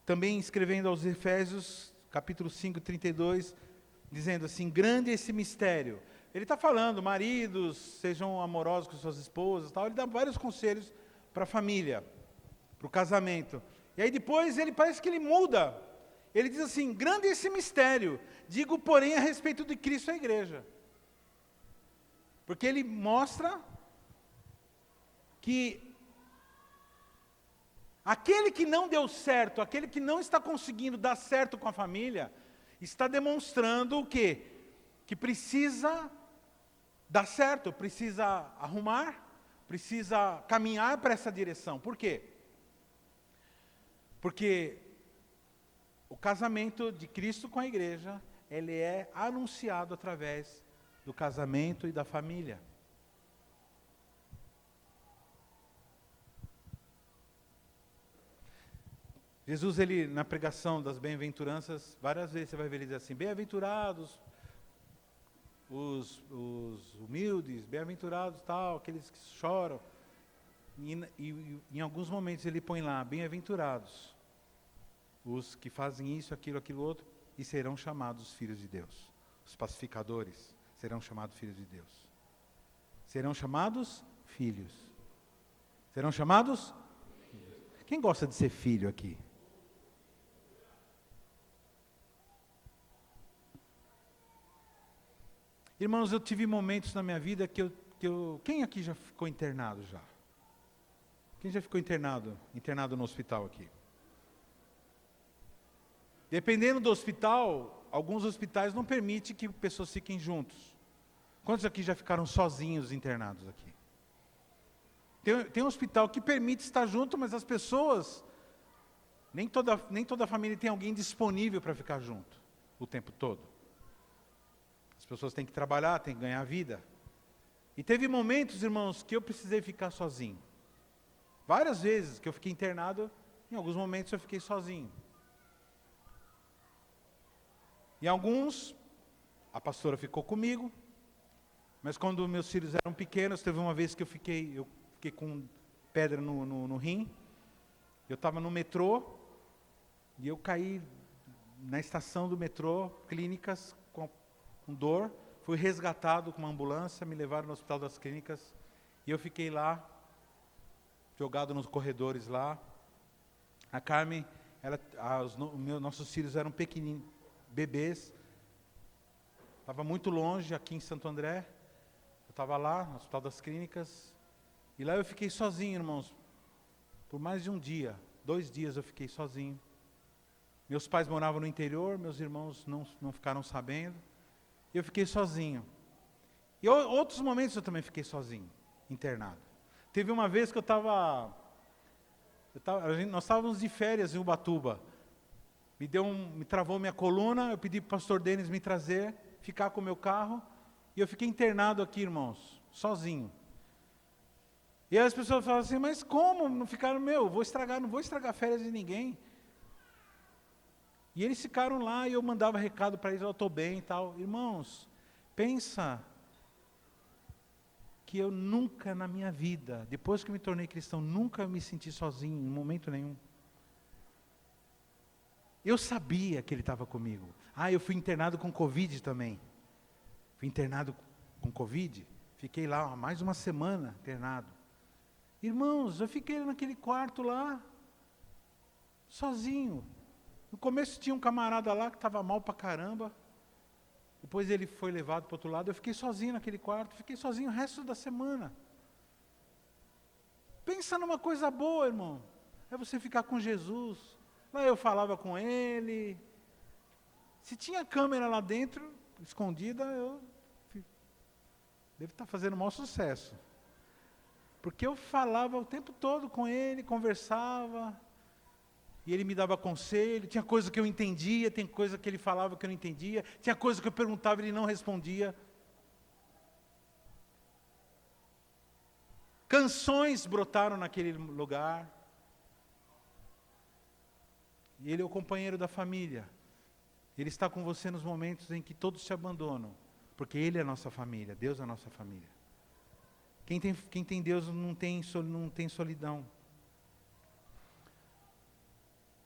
também escrevendo aos Efésios, capítulo 5, 32, dizendo assim: grande esse mistério. Ele está falando, maridos, sejam amorosos com suas esposas, tal. Ele dá vários conselhos para a família, para o casamento. E aí depois ele parece que ele muda. Ele diz assim: grande esse mistério, digo porém a respeito de Cristo e a igreja. Porque ele mostra que aquele que não deu certo, aquele que não está conseguindo dar certo com a família, está demonstrando o quê? Que precisa dar certo, precisa arrumar, precisa caminhar para essa direção. Por quê? Porque o casamento de Cristo com a igreja, ele é anunciado através do casamento e da família. Jesus, ele, na pregação das bem-aventuranças, várias vezes você vai ver ele dizer assim: bem-aventurados os humildes, bem-aventurados tal, aqueles que choram. E em alguns momentos ele põe lá: bem-aventurados os que fazem isso, aquilo outro, e serão chamados filhos de Deus. Os pacificadores serão chamados filhos de Deus. Serão chamados filhos. Serão chamados? Quem gosta de ser filho aqui? Irmãos, eu tive momentos na minha vida que eu... Quem aqui já ficou internado já? Quem já ficou internado no hospital aqui? Dependendo do hospital, alguns hospitais não permitem que pessoas fiquem juntos. Quantos aqui já ficaram sozinhos internados aqui? Tem um hospital que permite estar junto, mas as pessoas, nem toda família tem alguém disponível para ficar junto o tempo todo. As pessoas têm que trabalhar, têm que ganhar vida. E teve momentos, irmãos, que eu precisei ficar sozinho. Várias vezes que eu fiquei internado, em alguns momentos eu fiquei sozinho. Em alguns, a pastora ficou comigo, mas quando meus filhos eram pequenos, teve uma vez que eu fiquei com pedra no rim. Eu estava no metrô, e eu caí na estação do metrô, Clínicas, com dor. Fui resgatado com uma ambulância, me levaram no Hospital das Clínicas, e eu fiquei lá, jogado nos corredores lá. A Carmen, nossos filhos eram pequenininhos, bebês. Estava muito longe, aqui em Santo André. Eu estava lá, no Hospital das Clínicas. E lá eu fiquei sozinho, irmãos. Por mais de um dia, 2 dias eu fiquei sozinho. Meus pais moravam no interior, meus irmãos não ficaram sabendo. E eu fiquei sozinho. E outros momentos eu também fiquei sozinho, internado. Teve uma vez que nós estávamos de férias em Ubatuba. Me travou minha coluna, eu pedi para o pastor Denis me trazer, ficar com o meu carro, e eu fiquei internado aqui, irmãos, sozinho. E aí as pessoas falam assim, mas como? Não ficaram, não vou estragar férias de ninguém. E eles ficaram lá, e eu mandava recado para eles, eu estou bem e tal. Irmãos, pensa que eu nunca na minha vida, depois que me tornei cristão, nunca me senti sozinho, em momento nenhum. Eu sabia que ele estava comigo. Eu fui internado com Covid também. Fui internado com Covid. Fiquei lá mais uma semana internado. Irmãos, eu fiquei naquele quarto lá, sozinho. No começo tinha um camarada lá que estava mal pra caramba. Depois ele foi levado para o outro lado. Eu fiquei sozinho naquele quarto. Fiquei sozinho o resto da semana. Pensa numa coisa boa, irmão. É você ficar com Jesus. Lá eu falava com ele. Se tinha câmera lá dentro, escondida, eu devo estar fazendo o maior sucesso. Porque eu falava o tempo todo com ele, conversava, e ele me dava conselho. Tinha coisa que eu entendia, tem coisa que ele falava que eu não entendia. Tinha coisa que eu perguntava e ele não respondia. Canções brotaram naquele lugar. E ele é o companheiro da família. Ele está com você nos momentos em que todos se abandonam. Porque Ele é a nossa família, Deus é a nossa família. Quem tem Deus não tem solidão.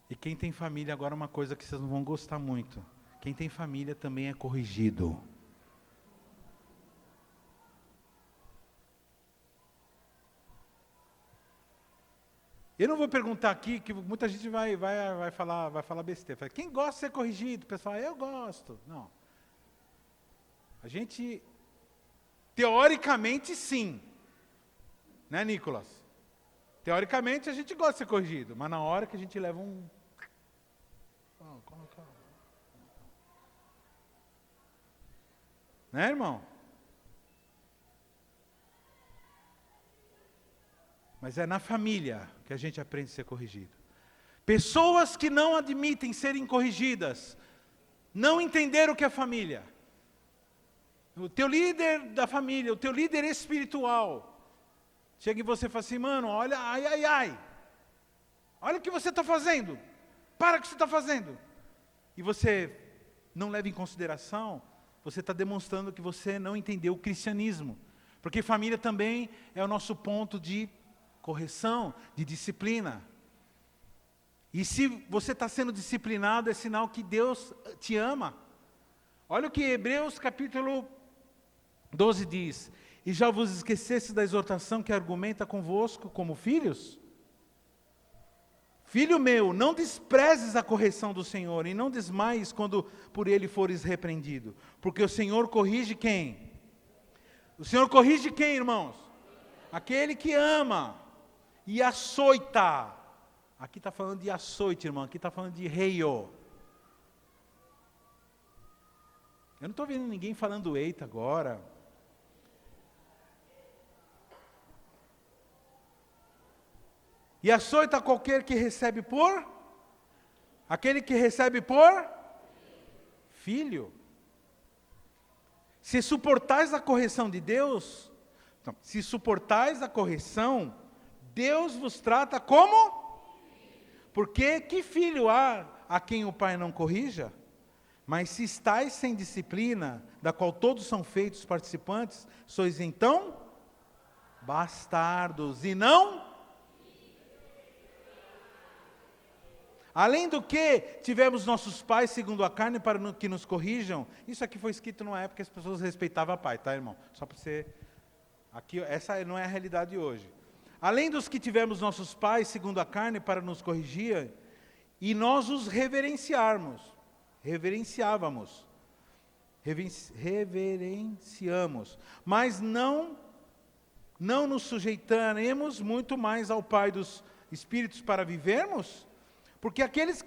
E quem tem família, agora uma coisa que vocês não vão gostar muito. Quem tem família também é corrigido. Eu não vou perguntar aqui, que muita gente vai falar besteira. Quem gosta de ser corrigido? O pessoal, eu gosto. Não. A gente, teoricamente, sim. Né, Nicolas? Teoricamente, a gente gosta de ser corrigido, mas na hora que a gente leva um... Né, irmão? Mas é na família que a gente aprende a ser corrigido. Pessoas que não admitem serem corrigidas, não entenderam o que é família. O teu líder da família, o teu líder espiritual, chega em você e fala assim, mano, olha, olha o que você está fazendo, para o que você está fazendo. E você não leva em consideração, você está demonstrando que você não entendeu o cristianismo. Porque família também é o nosso ponto de correção, de disciplina. E se você está sendo disciplinado, é sinal que Deus te ama. Olha o que Hebreus capítulo 12 diz. E já vos esquecesse da exortação que argumenta convosco como filhos? Filho meu, não desprezes a correção do Senhor, e não desmaies quando por ele fores repreendido. Porque o Senhor corrige quem? O Senhor corrige quem, irmãos? Aquele que ama e açoita. Aqui está falando de açoite, irmão. Aqui está falando de reio. Eu não estou vendo ninguém falando eita agora. E açoita qualquer que recebe por? Aquele que recebe por? Filho. Se suportais a correção de Deus, se suportais a correção, Deus vos trata como? Porque que filho há a quem o pai não corrija? Mas se estáis sem disciplina, da qual todos são feitos participantes, sois então bastardos e não? Além do que, tivemos nossos pais segundo a carne para que nos corrijam. Isso aqui foi escrito numa época que as pessoas respeitavam o pai, tá, irmão? Só para você... Aqui, essa não é a realidade de hoje. Além dos que tivemos nossos pais segundo a carne para nos corrigir, e nós os reverenciávamos, mas não nos sujeitaremos muito mais ao Pai dos Espíritos para vivermos? Porque aqueles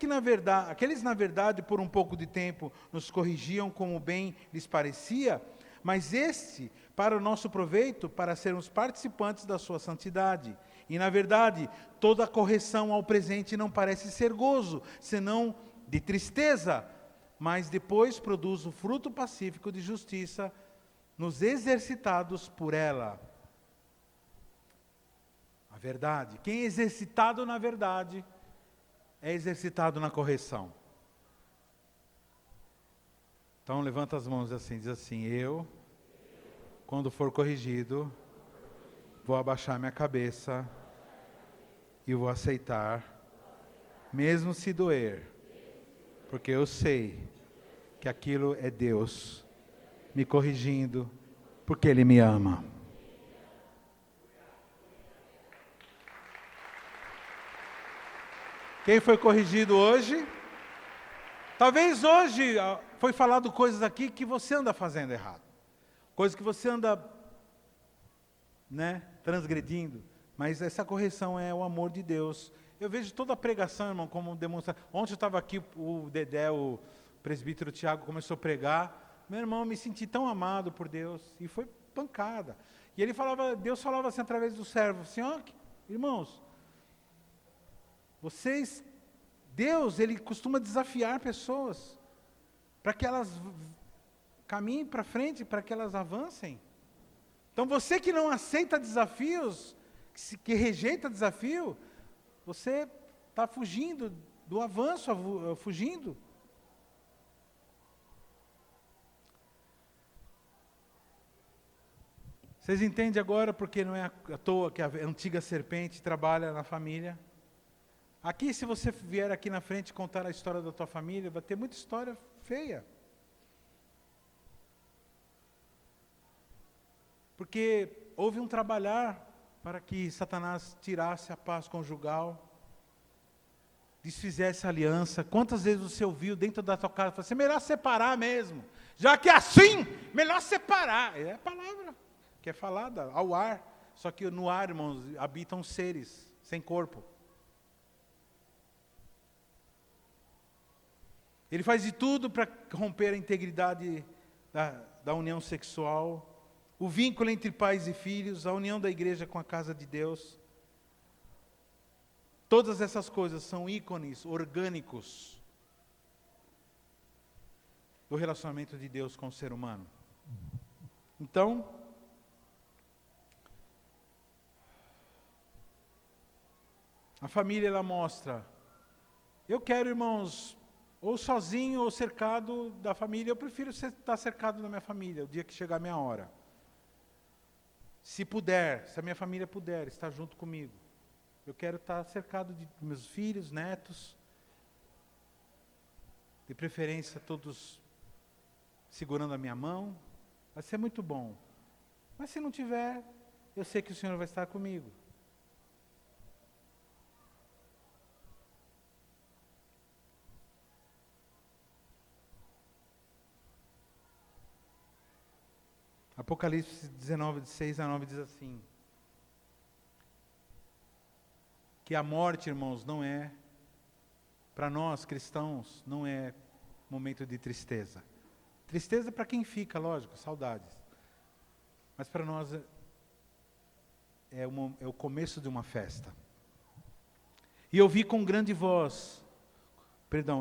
na verdade, por um pouco de tempo, nos corrigiam como bem lhes parecia, mas este, para o nosso proveito, para sermos participantes da sua santidade. E, na verdade, toda correção ao presente não parece ser gozo, senão de tristeza, mas depois produz o fruto pacífico de justiça nos exercitados por ela. A verdade. Quem é exercitado na verdade, é exercitado na correção. Então, levanta as mãos assim, diz assim: eu, quando for corrigido, vou abaixar minha cabeça e vou aceitar, mesmo se doer, porque eu sei que aquilo é Deus me corrigindo, porque Ele me ama. Quem foi corrigido hoje? Talvez hoje foi falado coisas aqui que você anda fazendo errado. Coisas que você anda, transgredindo. Mas essa correção é o amor de Deus. Eu vejo toda a pregação, irmão, como demonstração. Ontem eu estava aqui, o Dedé, o presbítero Tiago, começou a pregar. Meu irmão, eu me senti tão amado por Deus. E foi pancada. E Deus falava assim através do servo, assim, irmãos, Deus, Ele costuma desafiar pessoas para que elas caminhem para frente, para que elas avancem. Então você que não aceita desafios, que rejeita desafio, você está fugindo do avanço, fugindo. Vocês entendem agora porque não é à toa que a antiga serpente trabalha na família? Aqui, se você vier aqui na frente contar a história da tua família, vai ter muita história feia. Porque houve um trabalhar para que Satanás tirasse a paz conjugal, desfizesse a aliança. Quantas vezes você ouviu dentro da tua casa, assim, melhor separar mesmo, já que é assim, melhor separar. É a palavra que é falada ao ar, só que no ar, irmãos, habitam seres sem corpo. Ele faz de tudo para romper a integridade da união sexual, o vínculo entre pais e filhos, a união da igreja com a casa de Deus. Todas essas coisas são ícones orgânicos do relacionamento de Deus com o ser humano. Então, a família, ela mostra, eu quero, irmãos, ou sozinho ou cercado da família. Eu prefiro estar cercado da minha família, o dia que chegar a minha hora. Se a minha família puder estar junto comigo. Eu quero estar cercado de meus filhos, netos. De preferência todos segurando a minha mão. Vai ser muito bom. Mas se não tiver, eu sei que o Senhor vai estar comigo. Apocalipse 19, de 6 a 9 diz assim, que a morte, irmãos, não é, para nós cristãos, não é momento de tristeza. Tristeza para quem fica, lógico, saudades. Mas para nós é o começo de uma festa. E eu vi com grande voz,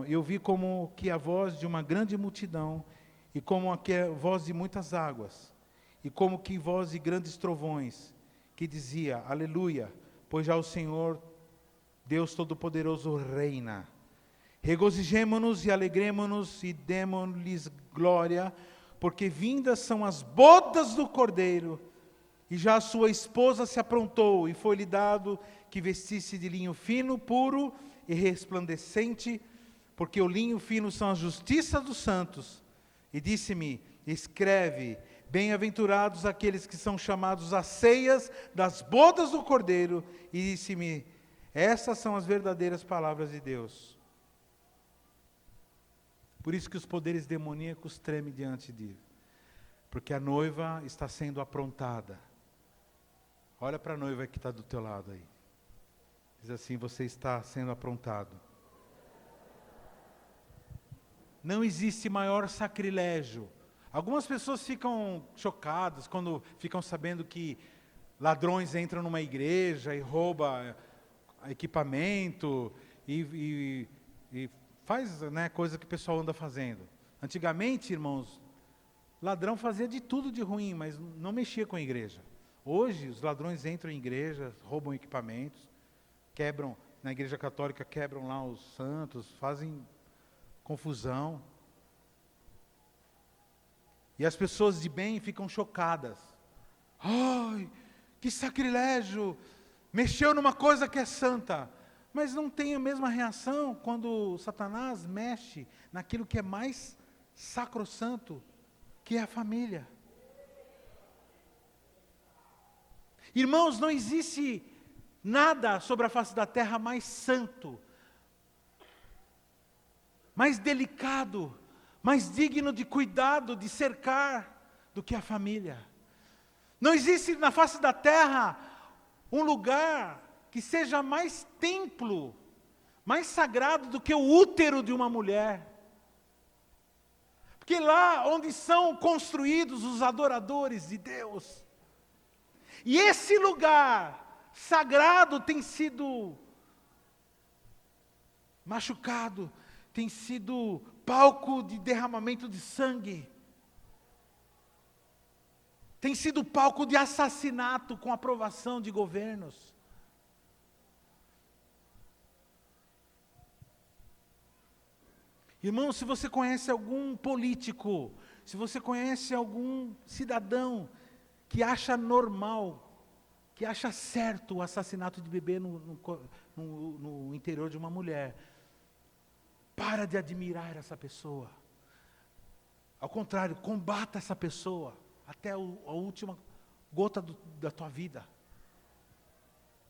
eu vi como que a voz de uma grande multidão, e como a voz de muitas águas, e como que voz de grandes trovões, que dizia, aleluia, pois já o Senhor, Deus Todo-Poderoso, reina. Regozijemo-nos e alegremo-nos e demo-lhes glória, porque vindas são as bodas do Cordeiro, e já a sua esposa se aprontou, e foi-lhe dado que vestisse de linho fino, puro e resplandecente, porque o linho fino são a justiça dos santos. E disse-me: escreve, bem-aventurados aqueles que são chamados às ceias das bodas do Cordeiro. E disse-me: essas são as verdadeiras palavras de Deus. Por isso que os poderes demoníacos tremem diante de, porque a noiva está sendo aprontada. Olha para a noiva que está do teu lado aí. Diz assim: você está sendo aprontado. Não existe maior sacrilégio. Algumas pessoas ficam chocadas quando ficam sabendo que ladrões entram numa igreja e roubam equipamento e faz, né, coisa que o pessoal anda fazendo. Antigamente, irmãos, ladrão fazia de tudo de ruim, mas não mexia com a igreja. Hoje, os ladrões entram em igrejas, roubam equipamentos, quebram, na igreja católica, quebram lá os santos, fazem confusão. E as pessoas de bem ficam chocadas. Ai, que sacrilégio! Mexeu numa coisa que é santa. Mas não tem a mesma reação quando Satanás mexe naquilo que é mais sacrossanto, que é a família. Irmãos, não existe nada sobre a face da terra mais santo, mais delicado, mais digno de cuidado, de cercar, do que a família. Não existe na face da terra um lugar que seja mais templo, mais sagrado do que o útero de uma mulher. Porque lá onde são construídos os adoradores de Deus. E esse lugar sagrado tem sido machucado, tem sido palco de derramamento de sangue. Tem sido palco de assassinato com aprovação de governos. Irmão, se você conhece algum político, se você conhece algum cidadão que acha normal, que acha certo o assassinato de bebê no interior de uma mulher, para de admirar essa pessoa. Ao contrário, combata essa pessoa até a última gota da tua vida.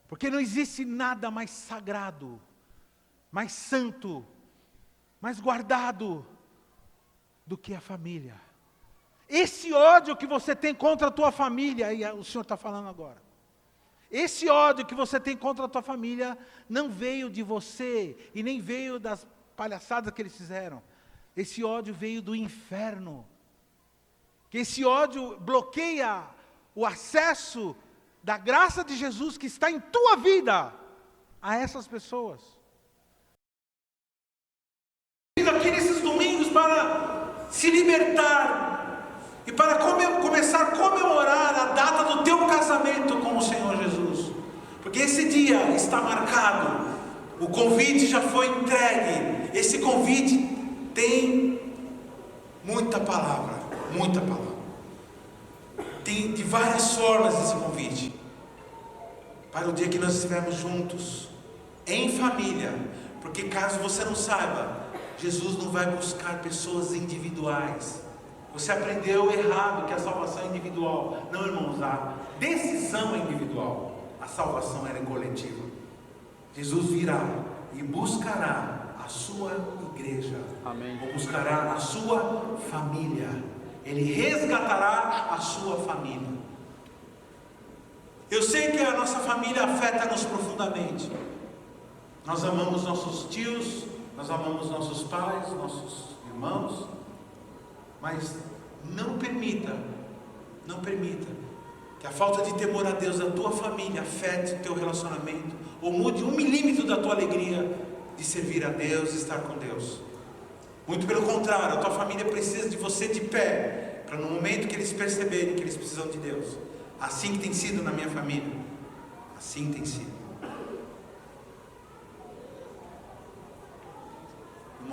Porque não existe nada mais sagrado, mais santo, mais guardado do que a família. Esse ódio que você tem contra a tua família, e o Senhor está falando agora. Esse ódio que você tem contra a tua família não veio de você e nem veio das palhaçadas que eles fizeram. Esse ódio veio do inferno. Que esse ódio bloqueia o acesso da graça de Jesus que está em tua vida a essas pessoas. Aqui nesses domingos para se libertar e para começar a comemorar a data do teu casamento com o Senhor Jesus. Porque esse dia está marcado, o convite já foi entregue. Esse convite tem muita palavra, muita palavra. Tem de várias formas esse convite. Para o dia que nós estivermos juntos, em família. Porque caso você não saiba, Jesus não vai buscar pessoas individuais. Você aprendeu errado que a salvação é individual. Não, irmãos, a decisão é individual. A salvação era coletiva. Jesus virá e buscará a sua igreja. Amém. Ou buscará a sua família. Ele resgatará a sua família. Eu sei que a nossa família afeta-nos profundamente. Nós amamos nossos tios, nós amamos nossos pais, nossos irmãos, mas não permita que a falta de temor a Deus da tua família afete o teu relacionamento, ou mude 1 milímetro da tua alegria de servir a Deus e estar com Deus. Muito pelo contrário, a tua família precisa de você de pé, para no momento que eles perceberem que eles precisam de Deus. Assim que tem sido na minha família, assim tem sido.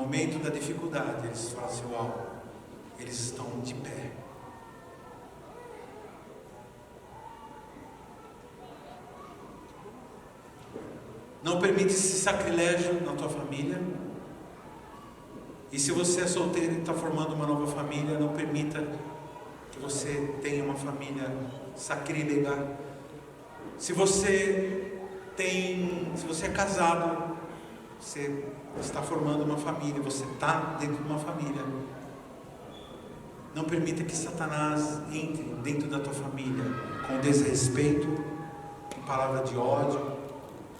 momento da dificuldade, eles falam assim, uau, eles estão de pé. Não permite esse sacrilégio na tua família. E se você é solteiro e está formando uma nova família, não permita que você tenha uma família sacrílega. Se você é casado, você está formando uma família, você está dentro de uma família, não permita que Satanás entre dentro da tua família com desrespeito, com palavra de ódio,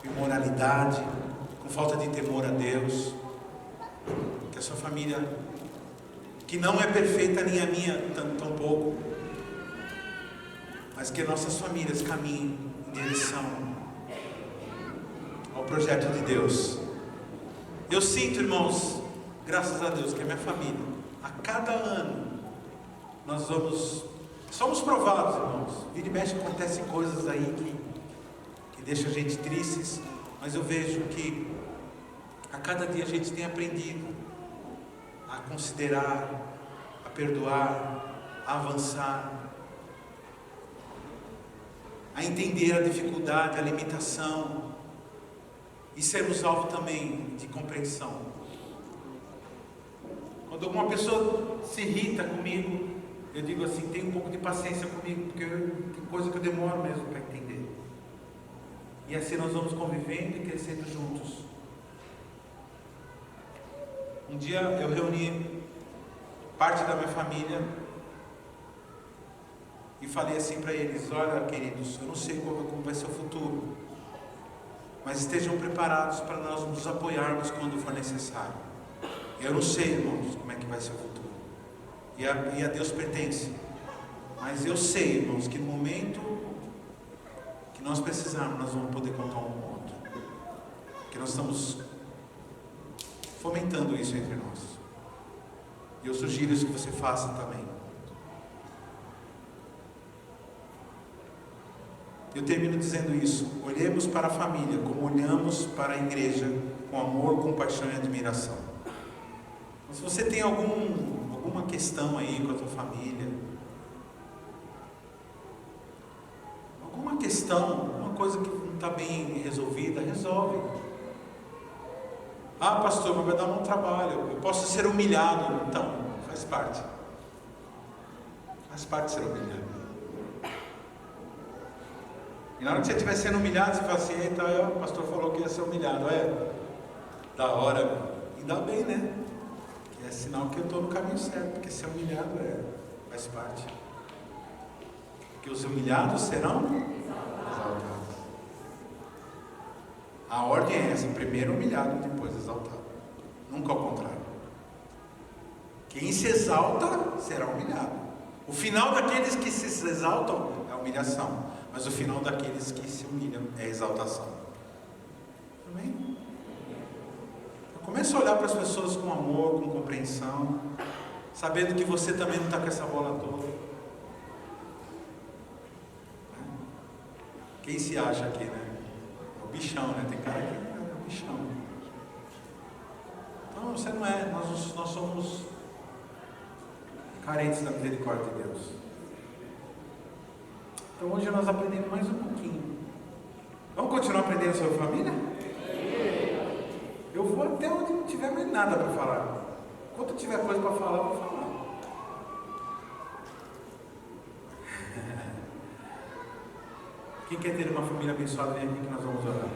com imoralidade, com falta de temor a Deus. Que a sua família, que não é perfeita, nem a minha tampouco, mas que nossas famílias caminhem em direção ao projeto de Deus. Eu sinto, irmãos, graças a Deus, que a minha família, a cada ano, somos provados, irmãos. Vira e mexe, acontecem coisas aí que deixam a gente tristes, mas eu vejo que a cada dia a gente tem aprendido a considerar, a perdoar, a avançar, a entender a dificuldade, a limitação, e sermos alvo também de compreensão. Quando alguma pessoa se irrita comigo, eu digo assim, tem um pouco de paciência comigo, porque tem coisa que eu demoro mesmo para entender. E assim nós vamos convivendo e crescendo juntos. Um dia eu reuni parte da minha família e falei assim para eles, olha queridos, eu não sei como vai ser o futuro, mas estejam preparados para nós nos apoiarmos quando for necessário. Eu não sei, irmãos, como é que vai ser o futuro, e a Deus pertence, mas eu sei, irmãos, que no momento que nós precisarmos, nós vamos poder contar um com o outro, que nós estamos fomentando isso entre nós. E eu sugiro isso que você faça também. Eu termino dizendo isso. Olhemos para a família como olhamos para a igreja, com amor, compaixão e admiração. Mas se você tem alguma questão aí com a tua família, alguma questão, alguma coisa que não está bem resolvida, resolve. Ah, pastor, mas vai dar um trabalho, eu posso ser humilhado. Então, faz parte de ser humilhado. E na hora que você estiver sendo humilhado, você fala assim, eita, o pastor falou que ia ser humilhado. Da hora, e dá bem, né? Que é sinal que eu estou no caminho certo, porque ser humilhado faz parte. Porque os humilhados serão exaltados. A ordem é essa, primeiro humilhado, depois exaltado. Nunca ao contrário. Quem se exalta será humilhado. O final daqueles que se exaltam é a humilhação, mas o final daqueles que se humilham é a exaltação. Amém? Então, comece a olhar para as pessoas com amor, com compreensão, sabendo que você também não está com essa bola toda. Quem se acha aqui, né? Bichão, né? Tem cara que é bichão. Então você não é, nós somos carentes da misericórdia de Deus. Então hoje nós aprendemos mais um pouquinho. Vamos continuar aprendendo sobre família? Eu vou até onde não tiver mais nada para falar. Quando tiver coisa para falar, eu vou falar. Quem quer ter uma família abençoada, vem aqui que nós vamos orar.